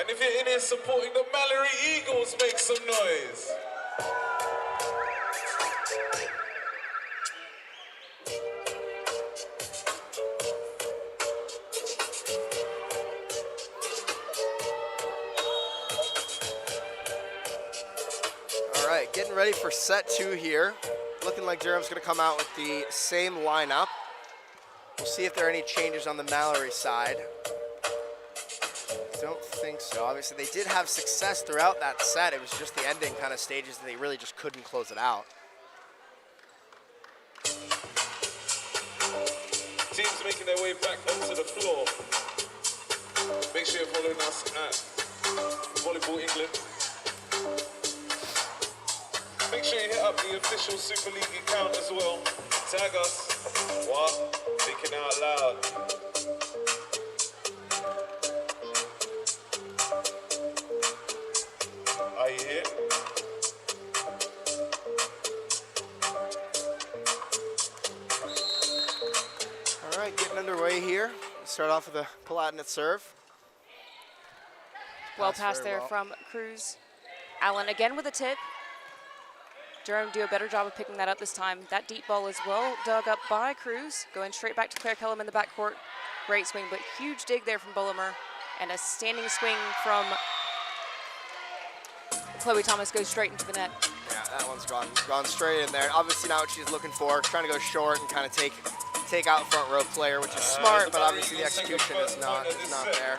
And if you're in here supporting the Malory Eagles, make some noise. All right, getting ready for set 2 here. Looking like Durham's going to come out with the same lineup. We'll see if there are any changes on the Malory side. Don't think so. Obviously, they did have success throughout that set. It was just the ending kind of stages that they really just couldn't close it out. Teams making their way back onto the floor. Make sure you're following us at Volleyball England. Make sure you hit up the official Super League account as well. Tag us. What? Thinking out loud. Are you here? All right, getting underway here. Start off with a Palatinate serve. Well Passed passed very there well. from Cruz. Allen again with a tip. Durham do a better job of picking that up this time. That deep ball is well dug up by Cruz, going straight back to Claire Kellum in the backcourt. Great swing, but huge dig there from Bullimer. And a standing swing from Chloe Thomas goes straight into the net. Yeah, that one's gone straight in there. Obviously not what she's looking for, trying to go short and kind of take out front row player, which is smart, but obviously the execution is not there.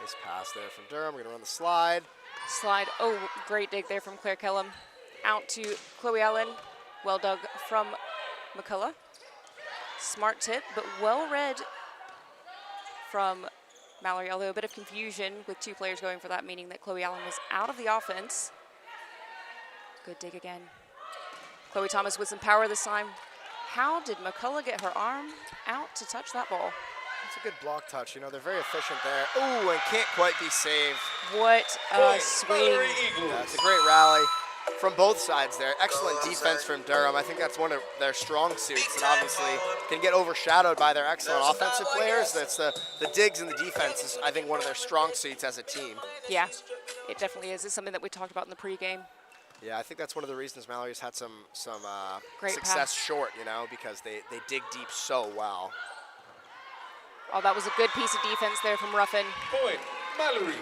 Nice pass there from Durham. We're gonna run the slide. Slide, oh, great dig there from Claire Kellum. Out to Chloe Allen, well dug from McCullough. Smart tip, but well read from Malory, although a bit of confusion with 2 players going for that, meaning that Chloe Allen was out of the offense. Good dig again. Chloe Thomas with some power this time. How did McCullough get her arm out to touch that ball? It's a good block touch. You know, they're very efficient there. Ooh, and can't quite be saved. What a Point, swing. Malory Eagles. Yeah, it's a great rally. from both sides there. Excellent defense from Durham. I think that's one of their strong suits, and obviously can get overshadowed by their excellent offensive players. That's the digs and the defense is, I think, one of their strong suits as a team. Yeah, it definitely is. It's something that we talked about in the pregame. Yeah, I think that's one of the reasons Malory's had some Great success pass. short, because they dig deep so well. Oh, that was a good piece of defense there from Ruffin. Point, Malory.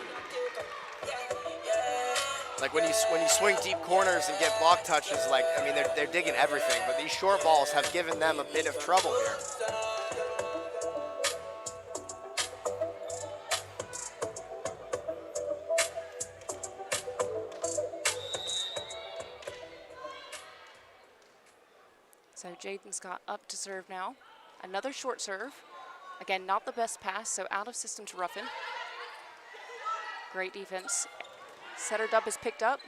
Like when you swing deep corners and get block touches, they're digging everything, but these short balls have given them a bit of trouble here. So Jaden Scott up to serve now. Another short serve. Again, not the best pass, so out of system to Ruffin. Great defense. Setter dub is picked up.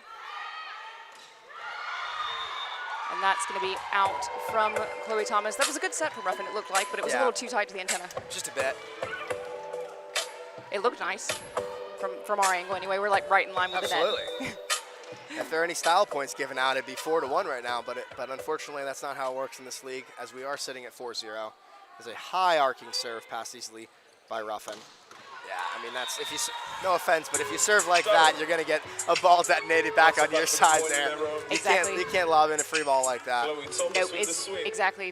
And that's going to be out from Chloe Thomas. That was a good set from Ruffin, it looked like, but it was a little too tight to the antenna. Just a bit. It looked nice from our angle anyway. We're like right in line with Absolutely. the net. If there are any style points given out, it'd be 4-1 right now, but unfortunately that's not how it works in this league, as we are sitting at 4-0. There's a high arcing serve passed easily by Ruffin. Yeah, I mean, that's, no offense, but if you serve like that, you're going to get a ball detonated back on your side there. Exactly. You can't lob in a free ball like that. No, it's exactly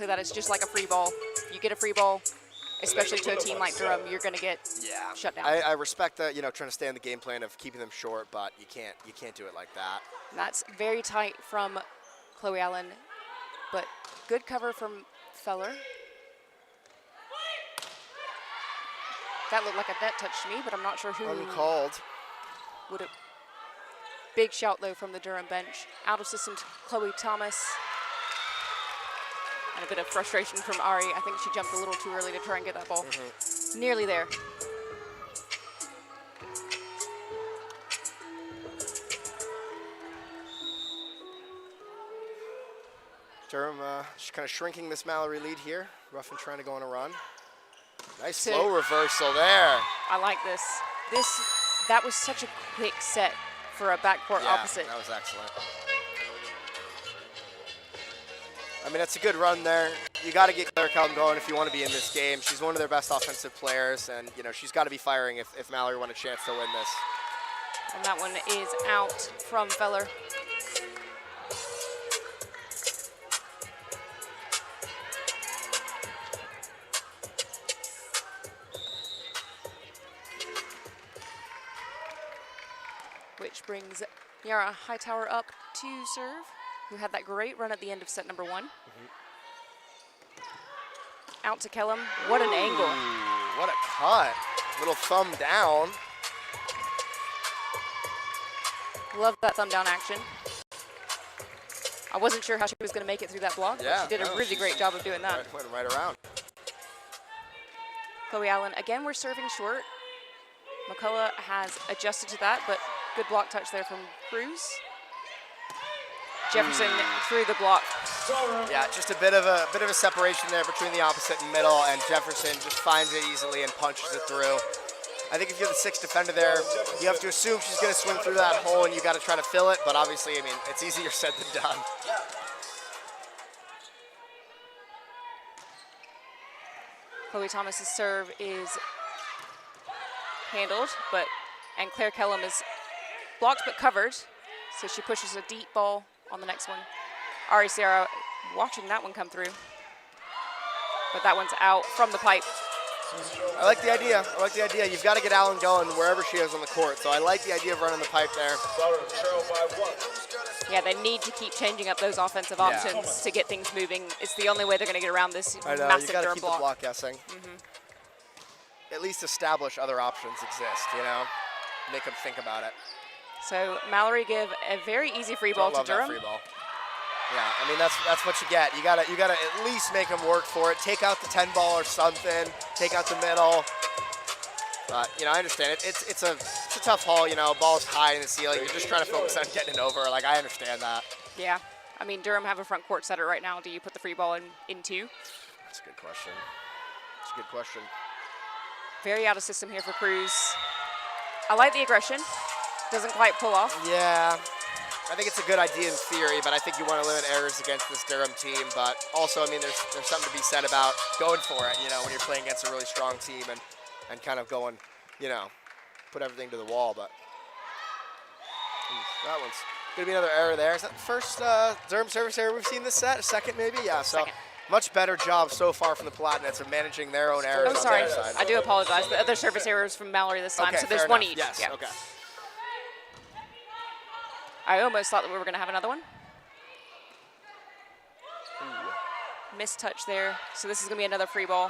that. It's just like a free ball. You get a free ball, especially to a team like Durham, you're going to get shut down. I respect that, trying to stay on the game plan of keeping them short, but you can't do it like that. And that's very tight from Chloe Allen, but good cover from Feller. That looked like a net touch to me, but I'm not sure who. Uncalled. Would it? Big shout though from the Durham bench. Out of system to Chloe Thomas. And a bit of frustration from Ari. I think she jumped a little too early to try and get that ball. Nearly there. Durham just kind of shrinking this Malory lead here. Ruffin trying to go on a run. Nice slow reversal there. I like this. That was such a quick set for a backcourt opposite. That was excellent. I mean, it's a good run there. You got to get Claire Kelton going if you want to be in this game. She's one of their best offensive players, and she's got to be firing if Malory want a chance to win this. And that one is out from Feller. Which brings Yara Hightower up to serve, who had that great run at the end of set number 1. Out to Kellum. What an angle. What a cut. Little thumb down. Love that thumb down action. I wasn't sure how she was going to make it through that block, but she did a really great job of doing that. Went right around. Chloe Allen, again, we're serving short. McCullough has adjusted to that, but good block touch there from Cruz. Jefferson through the block. Yeah, just a bit of a separation there between the opposite and middle, and Jefferson just finds it easily and punches it through. I think if you're the 6th defender there, you have to assume she's going to swing through that hole, and you got to try to fill it. But obviously, I mean, it's easier said than done. Chloe Thomas's serve is handled, and Claire Kellum is blocked but covered, so she pushes a deep ball on the next one. Ari Serra watching that one come through, but that one's out from the pipe. I like the idea. You've got to get Allen going wherever she is on the court, so I like the idea of running the pipe there. Yeah, they need to keep changing up those offensive options to get things moving. It's the only way they're going to get around this massive you got to Durham keep block. the block guessing. At least establish other options exist, make them think about it. So Malory give a very easy free ball to Durham. That free ball. Yeah, I mean that's what you get. You gotta at least make them work for it. Take out the 10 ball or something. Take out the middle. But I understand it. It's a tough haul. Ball's high in the ceiling. You're just trying to focus on getting it over. Like I understand that. Yeah, I mean Durham have a front court setter right now. Do you put the free ball in 2? That's a good question. Very out of system here for Cruz. I like the aggression. Doesn't quite pull off. Yeah. I think it's a good idea in theory, but I think you want to limit errors against this Durham team. But also, I mean, there's something to be said about going for it, you know, when you're playing against a really strong team and kind of going, you know, put everything to the wall. But that one's going to be another error there. Is that the first Durham service error we've seen this set? A second, maybe? Yeah, so Second. much better job so far from the Palatinates of managing their own errors Oh, on sorry. their side. I do apologize. The other service errors from Malory this time, Okay, so there's fair one enough. each. Yes, Yeah. okay. I almost thought that we were going to have another one. Missed touch there. So this is going to be another free ball.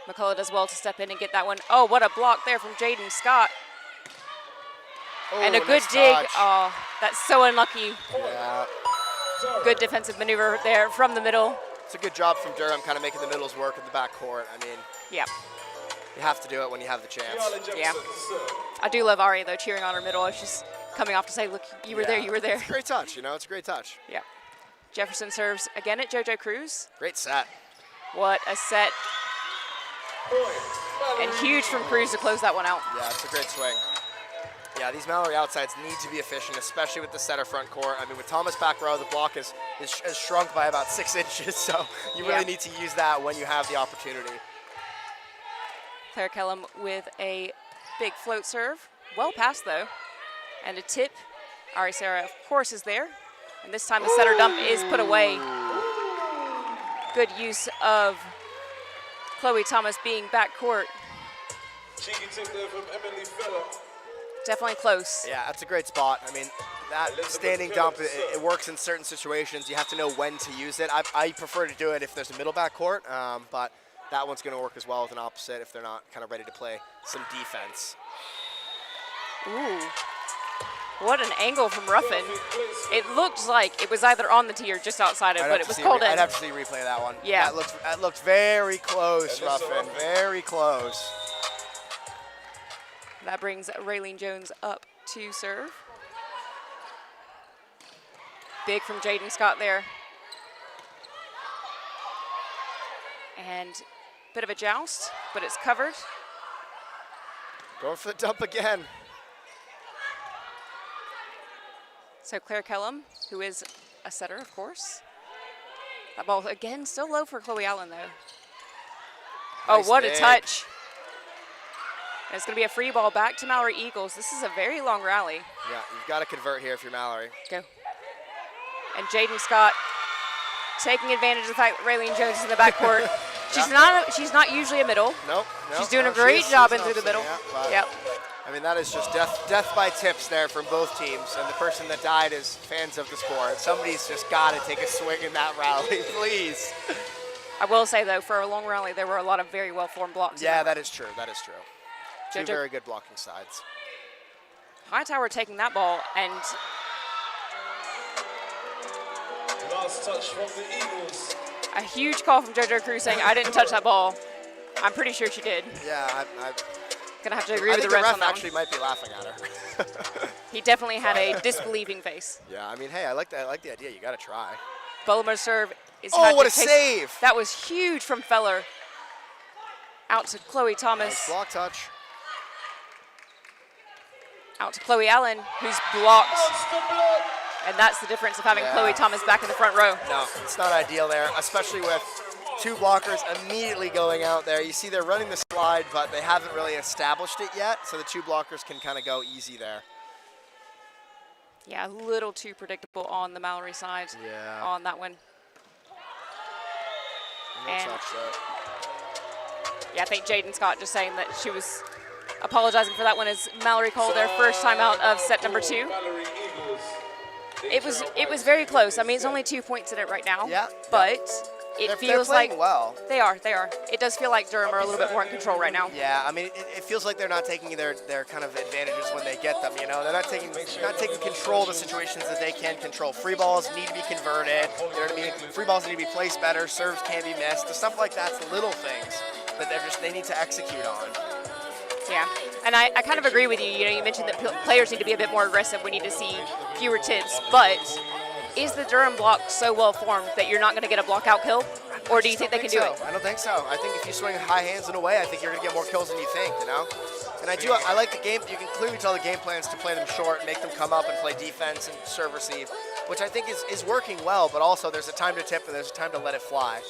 McCullough does well to step in and get that one. Oh, what a block there from Jaden Scott. Oh, And a good nice dig. touch. Oh, that's so unlucky. Yeah, Good defensive maneuver there from the middle. it's a good job from Durham kind of making the middles work in the backcourt. I mean, Yeah. you have to do it when you have the chance. Yeah. I do love Ari, though, cheering on her middle. She's coming off to say, look, you were there, you were there. It's a great touch, you know, it's a great touch. Yeah. Jefferson serves again at JoJo Cruz. Great set. What a set. And huge from Cruz to close that one out. Yeah, it's a great swing. Yeah, these Malory outsides need to be efficient, especially with the center front court. I mean, with Thomas back row, the block is shrunk by about 6 inches, so you really need to use that when you have the opportunity. Claire Kellum with a big float serve. Well passed, though. And a tip. Ari Sarah, of course, is there. And this time the setter dump is put away. Good use of Chloe Thomas being backcourt. Cheeky tip there from Emily Feller. Definitely close. Yeah, that's a great spot. I mean, that standing dump, it works in certain situations. You have to know when to use it. I prefer to do it if there's a middle backcourt, but that one's going to work as well with an opposite if they're not kind of ready to play some defense. Ooh. What an angle from Ruffin. It looked like it was either on the tee or just outside it, but it was called in. I'd have to see a replay of that one. Yeah. That looked very close, Ruffin. Very close. That brings Raylene Jones up to serve. Big from Jaden Scott there. And bit of a joust, but it's covered. Going for the dump again. So Claire Kellum, who is a setter, of course. That ball, again, still low for Chloe Allen, though. Nice oh, what dig. a touch. And it's going to be a free ball back to Malory Eagles. This is a very long rally. Yeah, you've got to convert here if you're Malory. Go. And Jaden Scott taking advantage of the fact that Raylene Jones is in the backcourt. She's not usually a middle. Nope. She's doing a great job in through the middle. Yeah, I mean, that is just death by tips there from both teams. And the person that died is fans of the sport. Somebody's just got to take a swing in that rally, please. I will say, though, for a long rally, there were a lot of very well-formed blocks. Yeah, that is true. That is true. Two JoJo very good blocking sides. Hightower taking that ball, and Last touch from the Eagles. a huge call from JoJo Cruz saying, I didn't touch that ball. I'm pretty sure she did. Yeah, Gonna have to agree I with think the the refs ref on that actually one. might be laughing at her. He definitely had a disbelieving face. Yeah, I mean, hey, I like that. I like the idea. You got to try. Bulmer's serve is Oh, what a save! That was huge from Feller. Out to Chloe Thomas. Nice block touch. Out to Chloe Allen, who's blocked. And that's the difference of having Chloe Thomas back in the front row. No, it's not ideal there, especially with two blockers immediately going out there. You see they're running the slide, but they haven't really established it yet, so the two blockers can kind of go easy there. Yeah, a little too predictable on the Malory side on that one. No And- touch there. Yeah, I think Jaden Scott just saying that she was apologizing for that one as Malory called their first time out of set number 2. Malory Eagles. It was very close. I mean, it's only 2 points in it right now. Yeah. But it They're feels playing like well. They are. It does feel like Durham are a little bit more in control right now. Yeah, I mean, it feels like they're not taking their kind of advantages when they get them. You know, they're not taking control of the situations that they can control. Free balls need to be converted. You know what I mean? Free balls need to be placed better. Serves can't be missed. The stuff like that's little things that they need to execute on. Yeah, and I kind of agree with you. You know, you mentioned that players need to be a bit more aggressive. We need to see fewer tips. But is the Durham block so well formed that you're not going to get a block out kill? Or do you think they can do it? I don't think so. I think if you swing high hands in a way, I think you're going to get more kills than you think, you know? And I like the game. You can clearly tell the game plans to play them short and make them come up and play defense and serve receive, which I think is working well, but also there's a time to tip and there's a time to let it fly.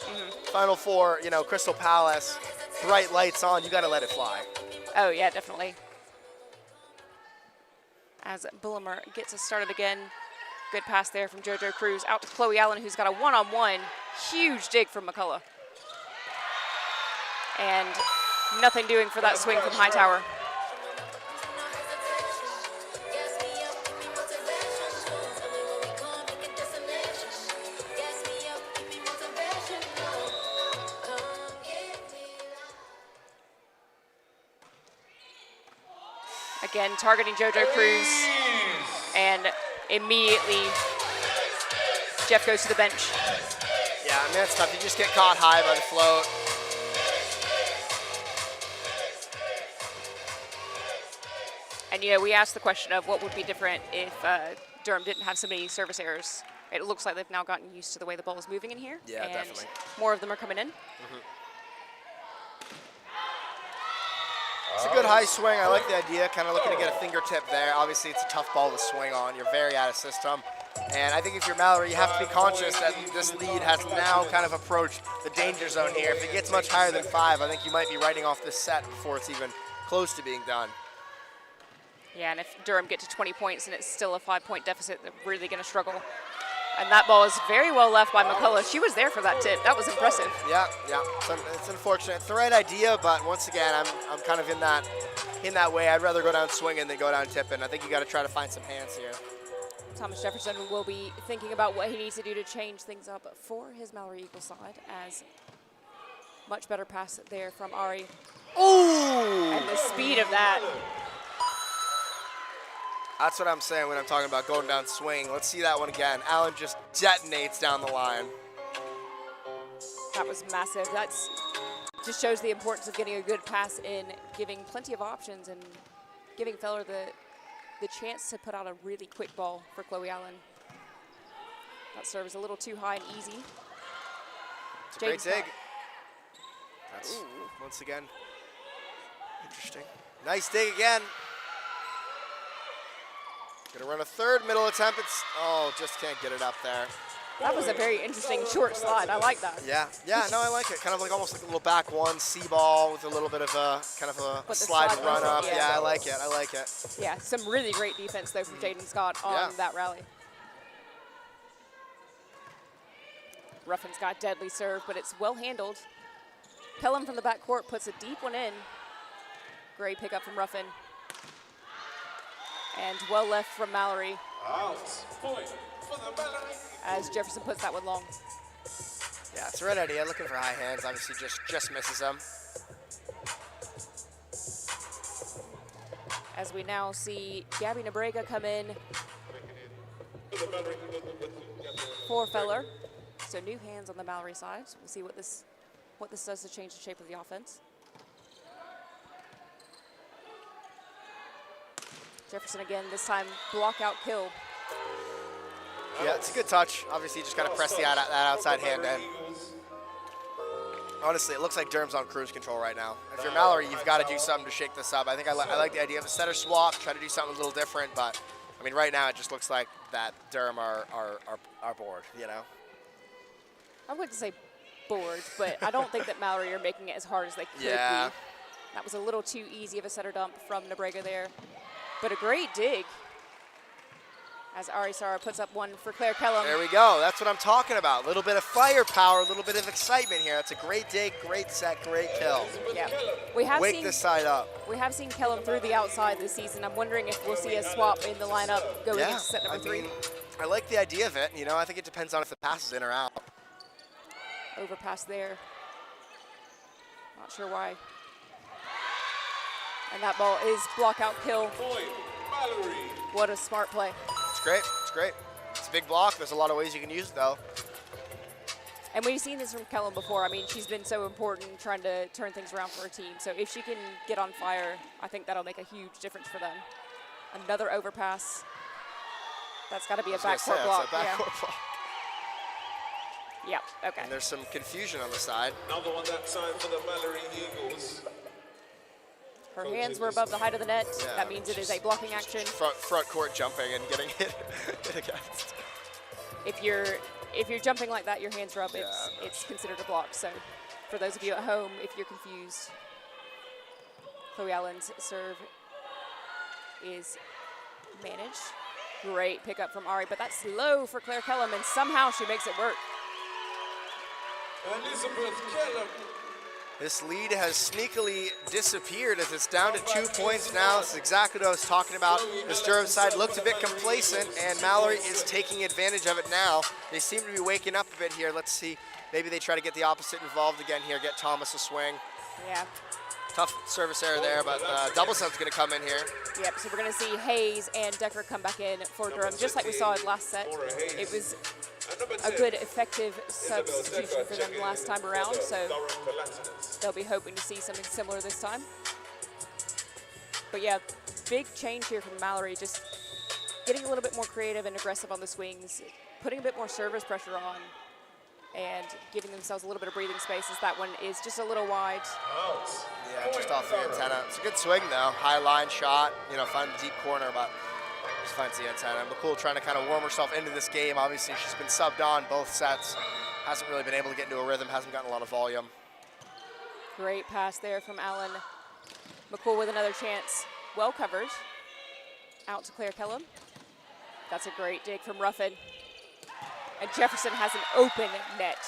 Final four, you know, Crystal Palace, bright lights on, you got to let it fly. Oh, yeah, definitely. As Bullimer gets us started again. Good pass there from JoJo Cruz out to Chloe Allen, who's got a one-on-one. Huge dig from McCullough. And nothing doing for that swing from Hightower. Again, targeting JoJo Cruz, and immediately Jeff goes to the bench. Yeah, I mean, that's tough. You just get caught high by the float. And, you know, we asked the question of what would be different if Durham didn't have so many service errors. It looks like they've now gotten used to the way the ball is moving in here. Yeah, and definitely. More of them are coming in. It's a good high swing. I like the idea, kind of looking to get a fingertip there. Obviously, it's a tough ball to swing on. You're very out of system. And I think if you're Malory, you have to be conscious that this lead has now kind of approached the danger zone here. If it gets much higher than 5, I think you might be writing off this set before it's even close to being done. Yeah, and if Durham get to 20 points and it's still a 5-point deficit, they're really going to struggle. And that ball is very well left by McCullough. She was there for that tip. That was impressive. Yeah. It's unfortunate. It's the right idea, but once again, I'm kind of in that way. I'd rather go down swinging than go down tipping. I think you got to try to find some hands here. Thomas Jefferson will be thinking about what he needs to do to change things up for his Malory Eagles side, as much better pass there from Ari. Ooh! And the speed of that. That's what I'm saying when I'm talking about going down swing. Let's see that one again. Allen just detonates down the line. That was massive. That's just shows the importance of getting a good pass in, giving plenty of options and giving Feller the chance to put out a really quick ball for Chloe Allen. That serve is a little too high and easy. It's a great dig. That's, once again, interesting. Nice dig again. Gonna run a third middle attempt. Just can't get it up there. That was a very interesting short slide. I like that. Yeah, no, I like it. Kind of like almost like a little back one C ball with a little bit of a kind of a slide run up. Yeah, I like it. Yeah, some really great defense though from Jaden Scott on that rally. Ruffin's got deadly serve, but it's well handled. Pelham from the backcourt puts a deep one in. Great pickup from Ruffin. And well left from Malory. Out. Point for the Malory. As Jefferson puts that one long. Yeah, it's the right idea. Looking for high hands. Obviously just misses them. As we now see Gabby Nebrega come in for Feller. So new hands on the Malory side. We'll see what this does to change the shape of the offense. Jefferson again, this time block out kill. Yeah, it's a good touch. Obviously, you just got to press that outside hand in. Honestly, it looks like Durham's on cruise control right now. If you're Malory, you've got to do something to shake this up. I think I like the idea of a setter swap, try to do something a little different, but I mean, right now it just looks like that Durham are bored, you know? I wouldn't say bored, but I don't think that Malory are making it as hard as they could be. That was a little too easy of a setter dump from Nebrega there. But a great dig as Ari Sara puts up one for Claire Kellum. There we go. That's what I'm talking about. A little bit of firepower, a little bit of excitement here. That's a great dig, great set, great kill. Yeah. We have Wake this side up. We have seen Kellum through the outside this season. I'm wondering if we'll see a swap in the lineup going into set number 3. I like the idea of it. You know, I think it depends on if the pass is in or out. Overpass there. Not sure why. And that ball is block out kill. What a smart play. It's great. It's a big block. There's a lot of ways you can use it, though. And we've seen this from Kellum before. I mean, she's been so important trying to turn things around for her team. So if she can get on fire, I think that'll make a huge difference for them. Another overpass. That's got to be a backcourt block. Block. Yeah, okay. And there's some confusion on the side. Another one that time for the Malory Eagles. Her hands were above the height of the net. Yeah, That means it is a blocking action. Front court jumping and getting hit against. If you're jumping like that, your hands are up, it's considered a block. So for those of you at home, if you're confused, Chloe Allen's serve is managed. Great pickup from Ari, but that's low for Claire Kellum, and somehow she makes it work. Elizabeth Kellum. This lead has sneakily disappeared as it's down to 2 points now. This is exactly what I was talking about. This Durham side looked a bit complacent, and Malory is taking advantage of it now. They seem to be waking up a bit here. Let's see. Maybe they try to get the opposite involved again here, get Thomas a swing. Yeah. Tough service error there, but double sub's going to come in here. Yep, so we're going to see Hayes and Decker come back in for Durham, just like we saw in last set. It was a good, effective substitution for them last time around, so they'll be hoping to see something similar this time. But yeah, big change here from Malory, just getting a little bit more creative and aggressive on the swings, putting a bit more service pressure on, and giving themselves a little bit of breathing space as that one is just a little wide. Yeah, just off the antenna. It's a good swing though. High line shot, you know, find the deep corner, but just finds the antenna. McCool trying to kind of worm herself into this game. Obviously, she's been subbed on both sets. Hasn't really been able to get into a rhythm, hasn't gotten a lot of volume. Great pass there from Allen. McCool with another chance. Well covered. Out to Claire Kellum. That's a great dig from Ruffin. And Jefferson has an open net.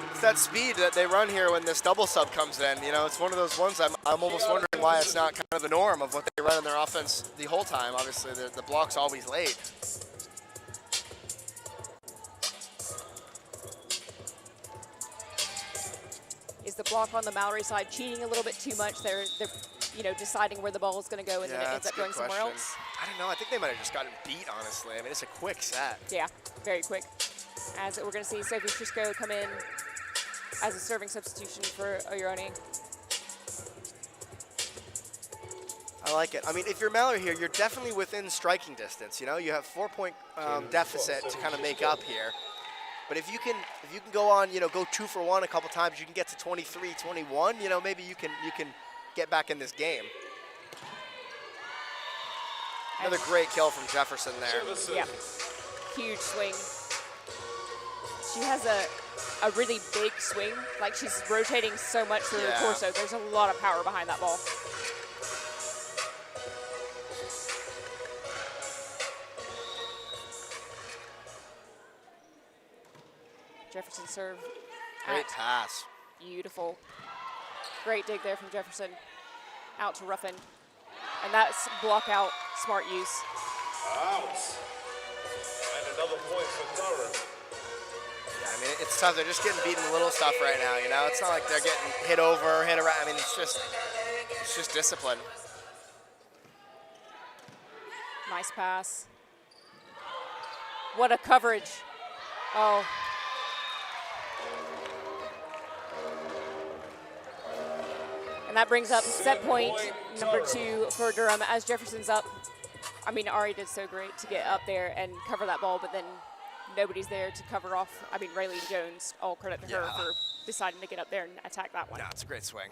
It's that speed that they run here when this double sub comes in. You know, it's one of those ones I'm almost wondering why it's not kind of the norm of what they run in their offense the whole time. Obviously, the block's always late. Is the block on the Malory side cheating a little bit too much? They're you know, deciding where the ball is going to go, and then it ends up going somewhere else. I don't know. I think they might have just gotten beat, honestly. I mean, it's a quick set. Yeah, very quick. As we're going to see Sophie Trisco come in as a serving substitution for Oyeroni. I like it. I mean, if you're Malory here, you're definitely within striking distance. You know, you have 4-point deficit to kind of make up here. But if you can go on, you know, go 2 for 1 a couple times, you can get to 23, 21. You know, maybe you can get back in this game. Another great kill from Jefferson there. Yeah, huge swing. She has a really big swing. Like, she's rotating so much through her torso. There's a lot of power behind that ball. Jefferson serve. Great pass. Beautiful. Great dig there from Jefferson. Out to Ruffin. And that's block out, smart use. Out. And another point for Durham. Yeah, I mean, it's tough. They're just getting beaten with little stuff right now, you know? It's not like they're getting hit over, hit around. I mean, it's just discipline. Nice pass. What a coverage. Oh. And that brings up set point number 2 for Durham as Jefferson's up. I mean, Ari did so great to get up there and cover that ball, but then nobody's there to cover off. I mean, Raylene Jones, all credit to her for deciding to get up there and attack that one. Yeah, it's a great swing.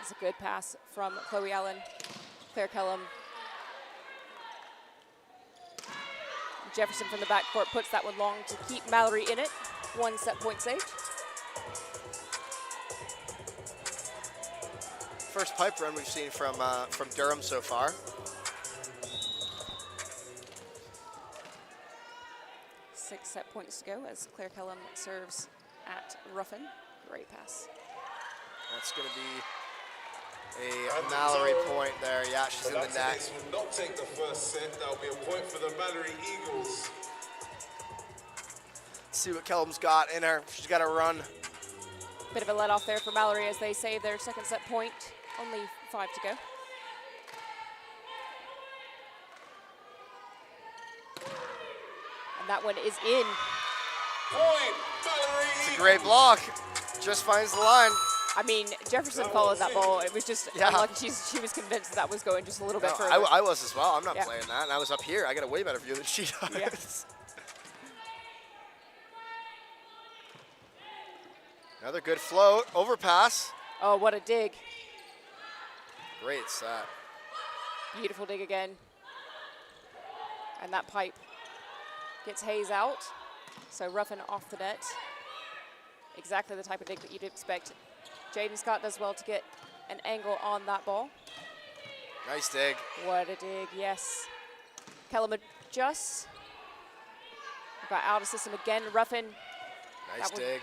It's a good pass from Chloe Allen, Claire Kellum. Jefferson from the backcourt puts that one long to keep Malory in it. 1 set point saved. First pipe run we've seen from Durham so far. 6 set points to go as Claire Kellum serves at Ruffin. Great pass. That's going to be a Malory point there. Yeah, she's in the net. Palatinates will not take the first set. That'll be a point for the Malory Eagles. Let's see what Kellum's got in her. She's got to run. Bit of a let off there for Malory as they save their second set point. Only 5 to go. And that one is in. Point, Malory It's a great block. Just finds the line. I mean, Jefferson followed that ball. It was just unlucky. She was convinced that was going just a little bit further. I was as well. I'm not playing that. And I was up here. I got a way better view than she does. Yeah. Another good float, overpass. Oh, what a dig. Great set. Beautiful dig again. And that pipe gets Hayes out. So Ruffin off the net. Exactly the type of dig that you'd expect. Jaden Scott does well to get an angle on that ball. Nice dig. What a dig, yes. Kellum adjusts. Got out of system again. Ruffin. Nice dig.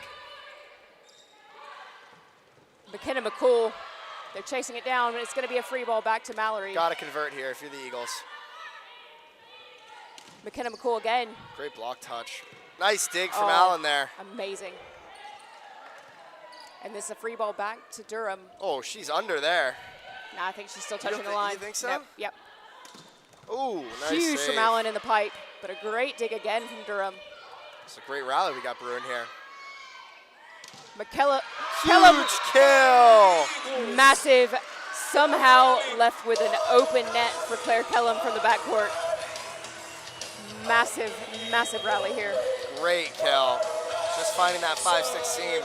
McKenna McCool. They're chasing it down, but it's going to be a free ball back to Malory. Got to convert here if you're the Eagles. McKenna McCool again. Great block touch. Nice dig from Allen there. Amazing. And this is a free ball back to Durham. Oh, she's under there. No, I think she's still You touching don't the think- line. you think so? Yep. Ooh, nice Huge save. from Allen in the pipe, but a great dig again from Durham. It's a great rally we got brewing here. McKella, Huge kill. massive, somehow left with an open net for Claire Kellum from the backcourt. Massive, massive rally here. Great kill. Just finding that 5-6 seam.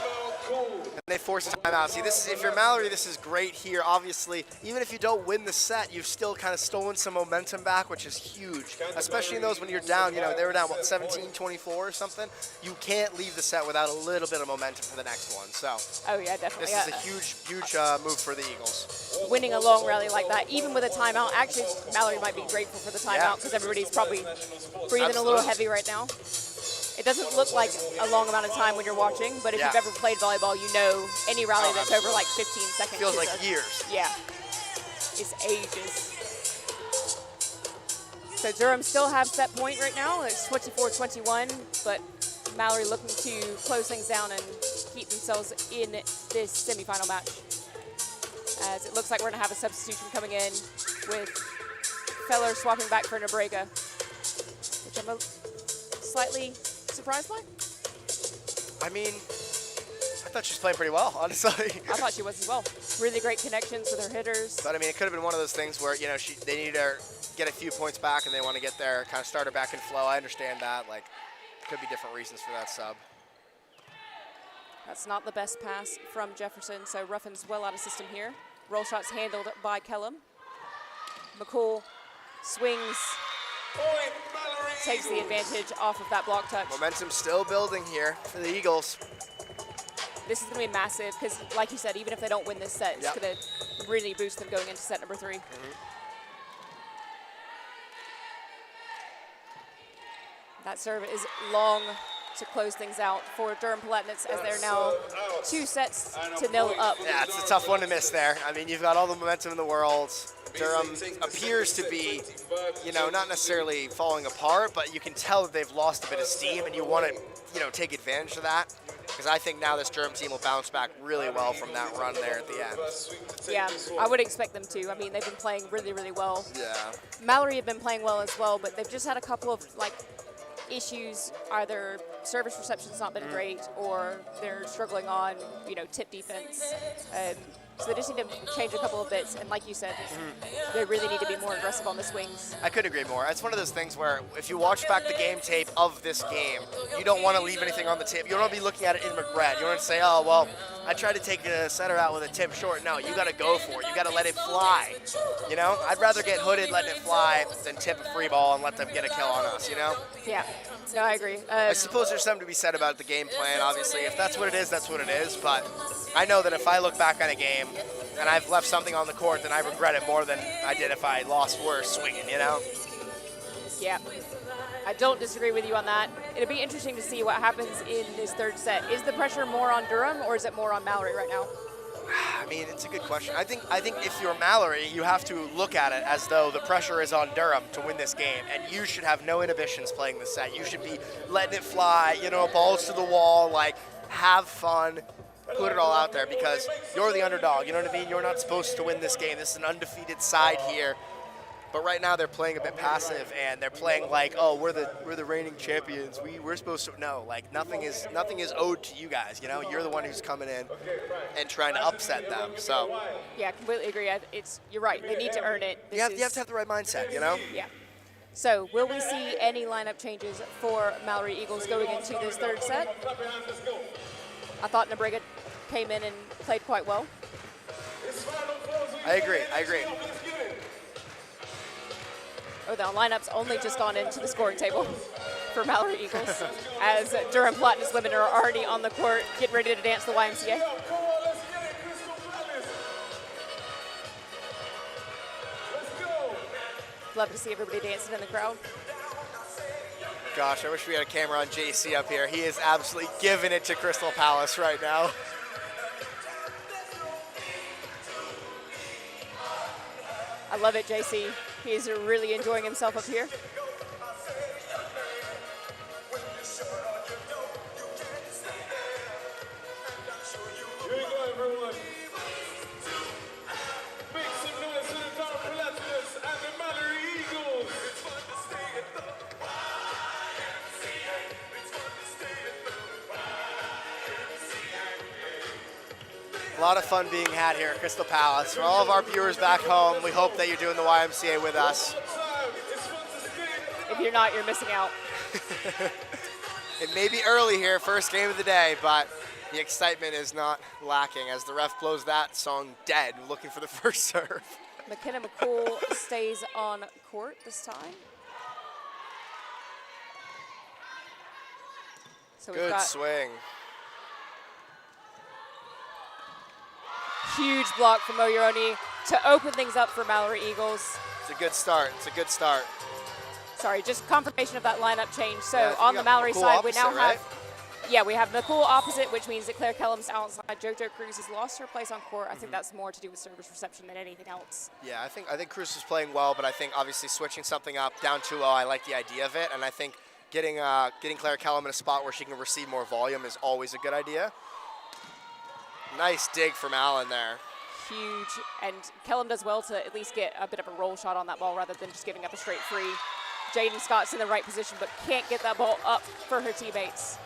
And they force a timeout. See, this is, if you're Malory, this is great here. Obviously, even if you don't win the set, you've still kind of stolen some momentum back, which is huge. Especially in those when you're down, you know, they were down, what, 17-24 or something? You can't leave the set without a little bit of momentum for the next one. So Oh yeah, definitely. this is a huge, huge move for the Eagles. Winning a long rally like that, even with a timeout. Actually, Malory might be grateful for the timeout because everybody's probably breathing a little Absolutely. heavy right now. It doesn't look like a long amount of time when you're watching, but if Yeah. you've ever played volleyball, you know any rally that's over like 15 seconds. Feels is like a- years. Yeah, it's ages. So Durham still have set point right now. It's 24-21, but Malory looking to close things down and keep themselves in this semifinal match. As it looks like we're gonna have a substitution coming in with Feller swapping back for Nebrega, which I'm slightly surprised by. I mean, I thought she was playing pretty well, honestly. I thought she was as well. Really great connections with her hitters. But I mean, it could have been one of those things where, you know, they need to get a few points back and they want to get their kind of starter back in flow. I understand that. Like, could be different reasons for that sub. That's not the best pass from Jefferson, so Ruffin's well out of system here. Roll shots handled by Kellum. McCool swings, takes the advantage off of that block touch. Momentum still building here for the Eagles. This is going to be massive because, like you said, even if they don't win this set, it's Yep. going to really boost them going into set number 3. That serve is long to close things out for Durham Palatinates as they're now 2 sets to 0 up. Yeah, it's a tough one to miss there. I mean, you've got all the momentum in the world. Durham appears to be, you know, not necessarily falling apart, but you can tell that they've lost a bit of steam, and you want to, you know, take advantage of that. Because I think now this Durham team will bounce back really well from that run there at the end. Yeah, I would expect them to. I mean, they've been playing really, really well. Yeah. Malory have been playing well as well, but they've just had a couple of, like, issues. Either service reception's not been great, or they're struggling on, you know, tip defense. So they just need to change a couple of bits, and like you said, they really need to be more aggressive on the swings. I couldn't agree more. It's one of those things where if you watch back the game tape of this game, you don't want to leave anything on the tip. You don't want to be looking at it in regret. You don't want to say, oh, well, I tried to take a setter out with a tip short. No, you got to go for it. You got to let it fly. You know, I'd rather get hooded letting it fly than tip a free ball and let them get a kill on us, you know? Yeah, no, I agree. I suppose there's something to be said about the game plan, obviously. If that's what it is, that's what it is. But I know that if I look back on a game and I've left something on the court, then I regret it more than I did if I lost worse swinging, you know? Yeah, I don't disagree with you on that. It'll be interesting to see what happens in this third set. Is the pressure more on Durham, or is it more on Malory right now? I mean, it's a good question. I think if you're Malory, you have to look at it as though the pressure is on Durham to win this game, and you should have no inhibitions playing this set. You should be letting it fly, you know, balls to the wall, like, have fun, put it all out there, because you're the underdog, you know what I mean? You're not supposed to win this game. This is an undefeated side here. But right now they're playing a bit passive, and they're playing like, oh, we're the reigning champions. We're supposed to like nothing is owed to you guys. You know, you're the one who's coming in and trying to upset them. So Yeah, completely agree. You're right. They need to earn it. you have to have the right mindset. You know. Yeah. So will we see any lineup changes for Malory Eagles going into this third set? I thought Nebrega came in and played quite well. I agree. Oh, the lineup's only just gone into the scoring table for Malory Eagles as Durham Palatinates women are already on the court getting ready to dance the YMCA. Love to see everybody dancing in the crowd. Gosh, I wish we had a camera on JC up here. He is absolutely giving it to Crystal Palace right now. I love it, JC. He's really enjoying himself up here. Here we go, everyone. Make some noise for the Durham Palatinates and the Malory Eagles. A lot of fun being had here at Crystal Palace. For all of our viewers back home, we hope that you're doing the YMCA with us. If you're not, you're missing out. It may be early here, first game of the day, but the excitement is not lacking as the ref blows that song dead, looking for the first serve. McKenna McCool stays on court this time. So we've Good got swing. huge block from Oyeroni to open things up for Malory Eagles. It's a good start. It's a good start. Sorry, just confirmation of that lineup change. So Yeah, on we the got Malory McCool side, we now opposite, right? have, we have McCool opposite, which means that Claire Kellum's outside. JoJo Cruz has lost her place on court. I think that's more to do with service reception than anything else. Yeah, I think Cruz is playing well, but I think obviously switching something up down 2-0, I like the idea of it, and I think getting Claire Kellum in a spot where she can receive more volume is always a good idea. Nice dig from Allen there. Huge, and Kellum does well to at least get a bit of a roll shot on that ball rather than just giving up a straight free. Jaden Scott's in the right position, but can't get that ball up for her teammates.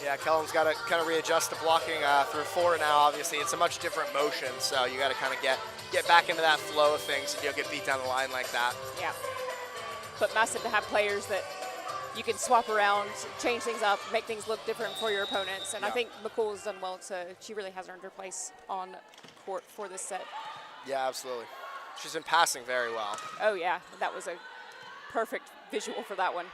Yeah, Kellum's got to kind of readjust to blocking through 4 now. Obviously, it's a much different motion, so you got to kind of get back into that flow of things, and you'll get beat down the line like that. Yeah, but massive to have players that you can swap around, change things up, make things look different for your opponents. And I think McCool has done well she really has earned her place on court for this set. Yeah, absolutely. She's been passing very well. Oh yeah, that was a perfect visual for that one.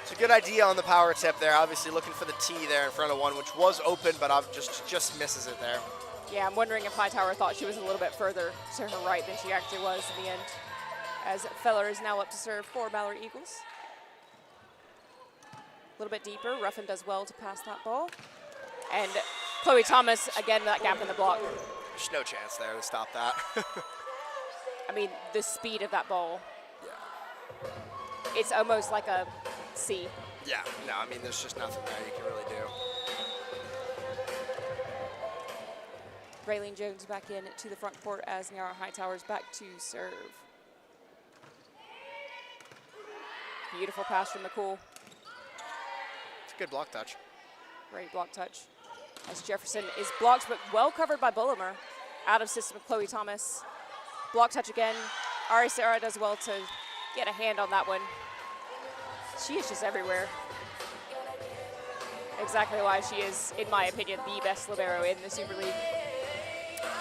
It's a good idea on the power tip there. Obviously looking for the tee there in front of one, which was open, but just misses it there. Yeah, I'm wondering if Hightower thought she was a little bit further to her right than she actually was in the end. As Feller is now up to serve for Malory Eagles. A little bit deeper. Ruffin does well to pass that ball. And Chloe Thomas, again, that gap in the block. There's no chance there to stop that. I mean, the speed of that ball. Yeah. It's almost like a C. Yeah, no, I mean, there's just nothing there you can really do. Raylene Jones back in to the front court as Niara Hightower's back to serve. Beautiful pass from McCool. It's a good block touch. Great block touch. As Jefferson is blocked, but well covered by Bullimer. Out of system of Chloe Thomas. Block touch again. Ari Sarah does well to get a hand on that one. She is just everywhere. Exactly why she is, in my opinion, the best libero in the Super League.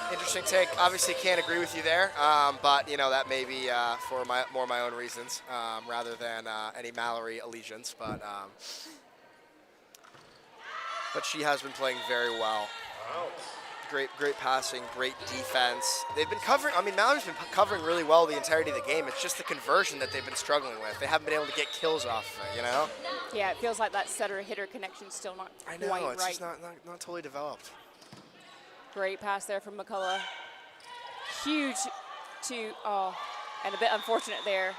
Interesting take. Obviously can't agree with you there, but, you know, that may be for more my own reasons rather than any Malory allegiance. But she has been playing very well. Great passing, great defense. They've been covering, I mean, Malory's been covering really well the entirety of the game. It's just the conversion that they've been struggling with. They haven't been able to get kills off of it, you know? Yeah, it feels like that setter-hitter connection's still not I know, quite it's right. just not totally developed. Great pass there from McCullough. Huge and a bit unfortunate there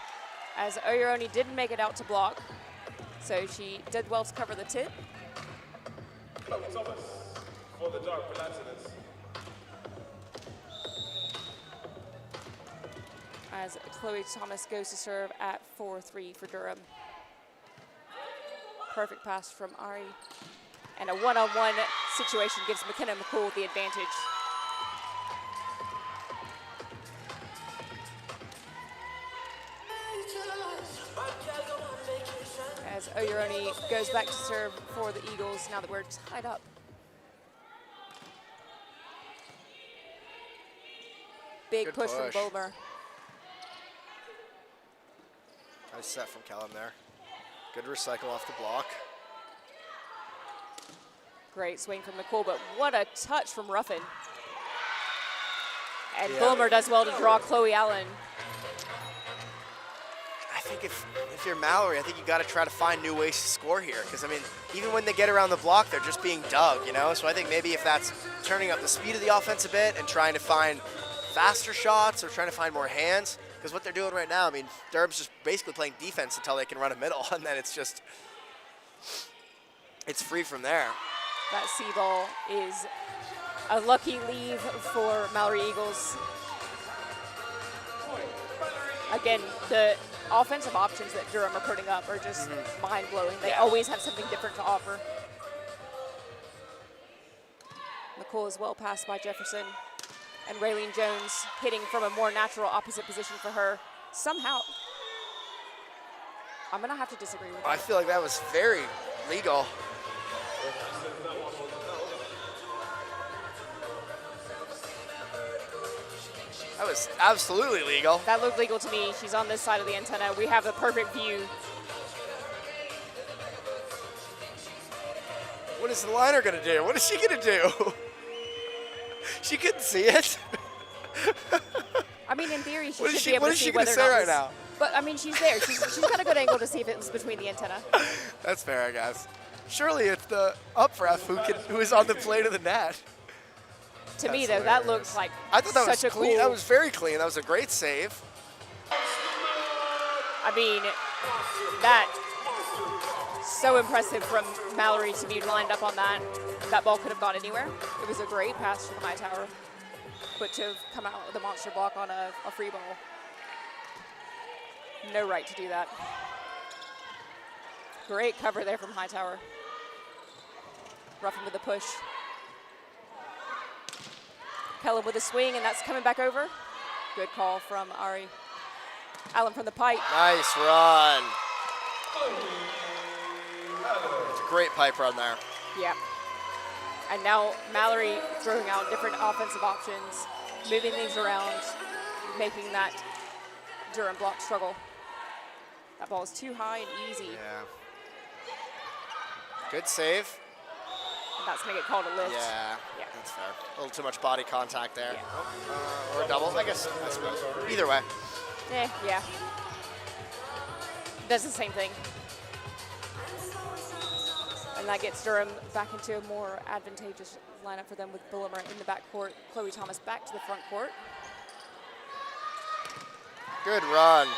as Oyeroni didn't make it out to block. So she did well to cover the tip. Chloe Thomas for the Durham Palatinates. As Chloe Thomas goes to serve at 4-3 for Durham. Perfect pass from Ari. And a one-on-one situation gives McKenna McCool the advantage. as Oyeroni goes back to serve for the Eagles now that we're tied up. Big Good push from push. Bulmer. Nice set from Kellum there. Good recycle off the block. Great swing from Nicole, but what a touch from Ruffin. And Yeah. Bulmer does well to draw Chloe Allen. I think if you're Malory, I think you got to try to find new ways to score here. Because, I mean, even when they get around the block, they're just being dug, you know? So I think maybe if that's turning up the speed of the offense a bit and trying to find faster shots or trying to find more hands. Because what they're doing right now, I mean, Durham's just basically playing defense until they can run a middle. And then it's just, it's free from there. That C ball is a lucky leave for Malory Eagles. Again, the offensive options that Durham are putting up are just mind-blowing. They always have something different to offer. Nicole is well passed by Jefferson. And Raylene Jones hitting from a more natural opposite position for her. Somehow, I'm going to have to disagree with I that. feel like that was very legal. That was absolutely legal. That looked legal to me. She's on this side of the antenna. We have a perfect view. What is the liner gonna do? What is she gonna do? She couldn't see it. I mean, in theory, she What is should be able what to is see she gonna whether or say not right was- now? But I mean, she's there. She's got a good angle to see if it was between the antenna. That's fair, I guess. Surely it's the up ref who is on the plane of the net. To me, That's though, that hilarious. looks like I thought that such was a clean. cool. That was very clean. That was a great save. I mean, that so impressive from Malory to be lined up on that. That ball could have gone anywhere. It was a great pass from Hightower, but to have come out with a monster block on a free ball, no right to do that. Great cover there from Hightower. Ruffin with the push. Kellum with a swing, and that's coming back over. Good call from Ari. Allen from the pipe. Nice run. It's a great pipe run there. Yeah. And now Malory throwing out different offensive options, moving things around, making that Durham block struggle. That ball is too high and easy. Yeah. Good save. And that's going to get called a lift. Yeah, Yeah. that's fair. A little too much body contact there. Yeah. Or a double, I guess. I suppose. Either way. Yeah. Does the same thing. And that gets Durham back into a more advantageous lineup for them with Bulmer in the backcourt, Chloe Thomas back to the front court. Good run.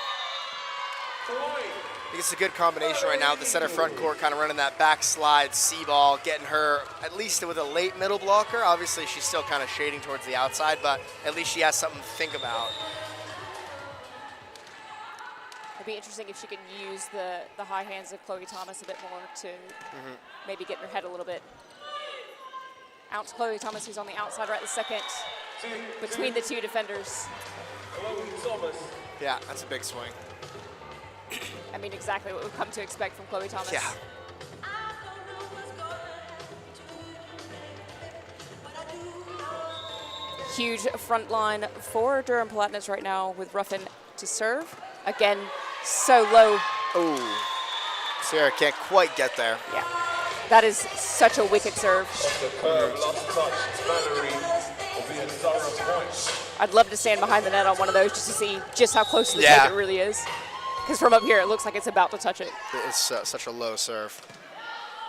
I think it's a good combination right now with the center front court kind of running that backslide C-ball, getting her at least with a late middle blocker. Obviously, she's still kind of shading towards the outside, but at least she has something to think about. It'd be interesting if she could use the high hands of Chloe Thomas a bit more to maybe get in her head a little bit. Out to Chloe Thomas, who's on the outside right this second, between the two defenders. Yeah, that's a big swing. I mean, exactly what we've come to expect from Chloe Thomas. Yeah. Huge front line for Durham Palatinates right now with Ruffin to serve. Again, so low. Oh, Sarah can't quite get there. Yeah, that is such a wicked serve. Off the curve, last touch, Malory will be a Durham point. I'd love to stand behind the net on one of those just to see just how close to the Yeah. tape it really is. Because from up here, it looks like it's about to touch it. It's such a low serve.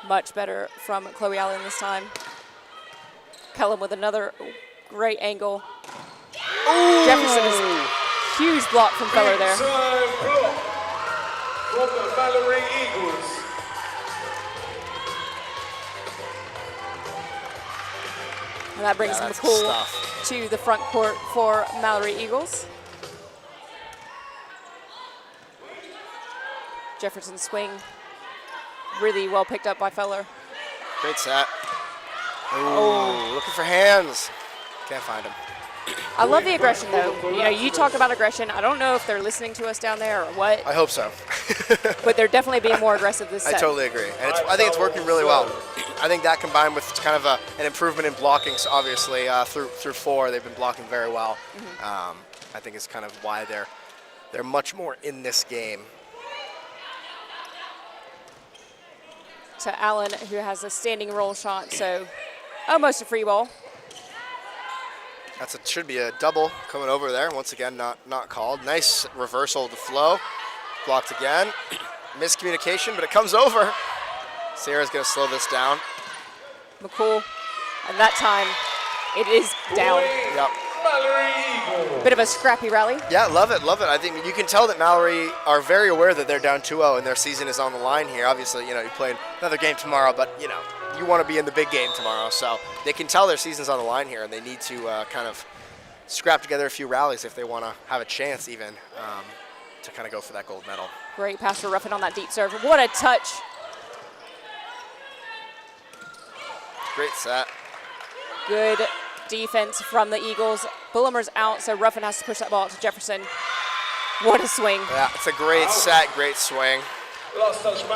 Much better from Chloe Allen this time. Kellum with another great angle. Jefferson is huge block from Feller there. Big time block from the Malory Eagles. And that brings Yeah, that's McCool stuff. to the front court for Malory Eagles. Jefferson's swing really well picked up by Feller. Great set. Oh, looking for hands. Can't find him. I love the aggression, though. You know, you talk about aggression. I don't know if they're listening to us down there or what, I hope so. but they're definitely being more aggressive this set. I totally agree. And I think it's working really well. I think that combined with kind of an improvement in blocking, so obviously through 4, they've been blocking very well. I think it's kind of why they're much more in this game. To Allen, who has a standing roll shot, so almost a free ball. Should be a double coming over there. Once again, not called. Nice reversal of the flow. Blocked again. Miscommunication, but it comes over. Sierra's going to slow this down. McCool, and that time it is down. Yep. Bit of a scrappy rally. Yeah, love it. I think you can tell that Malory are very aware that they're down 2-0 and their season is on the line here. Obviously, you know, you play another game tomorrow, but, you know, you want to be in the big game tomorrow. So they can tell their season's on the line here, and they need to kind of scrap together a few rallies if they want to have a chance even to kind of go for that gold medal. Great pass for Ruffin on that deep serve. What a touch. Great set. Good defense from the Eagles. Bullimer's out, so Ruffin has to push that ball out to Jefferson. What a swing. Yeah, it's a great set, great swing.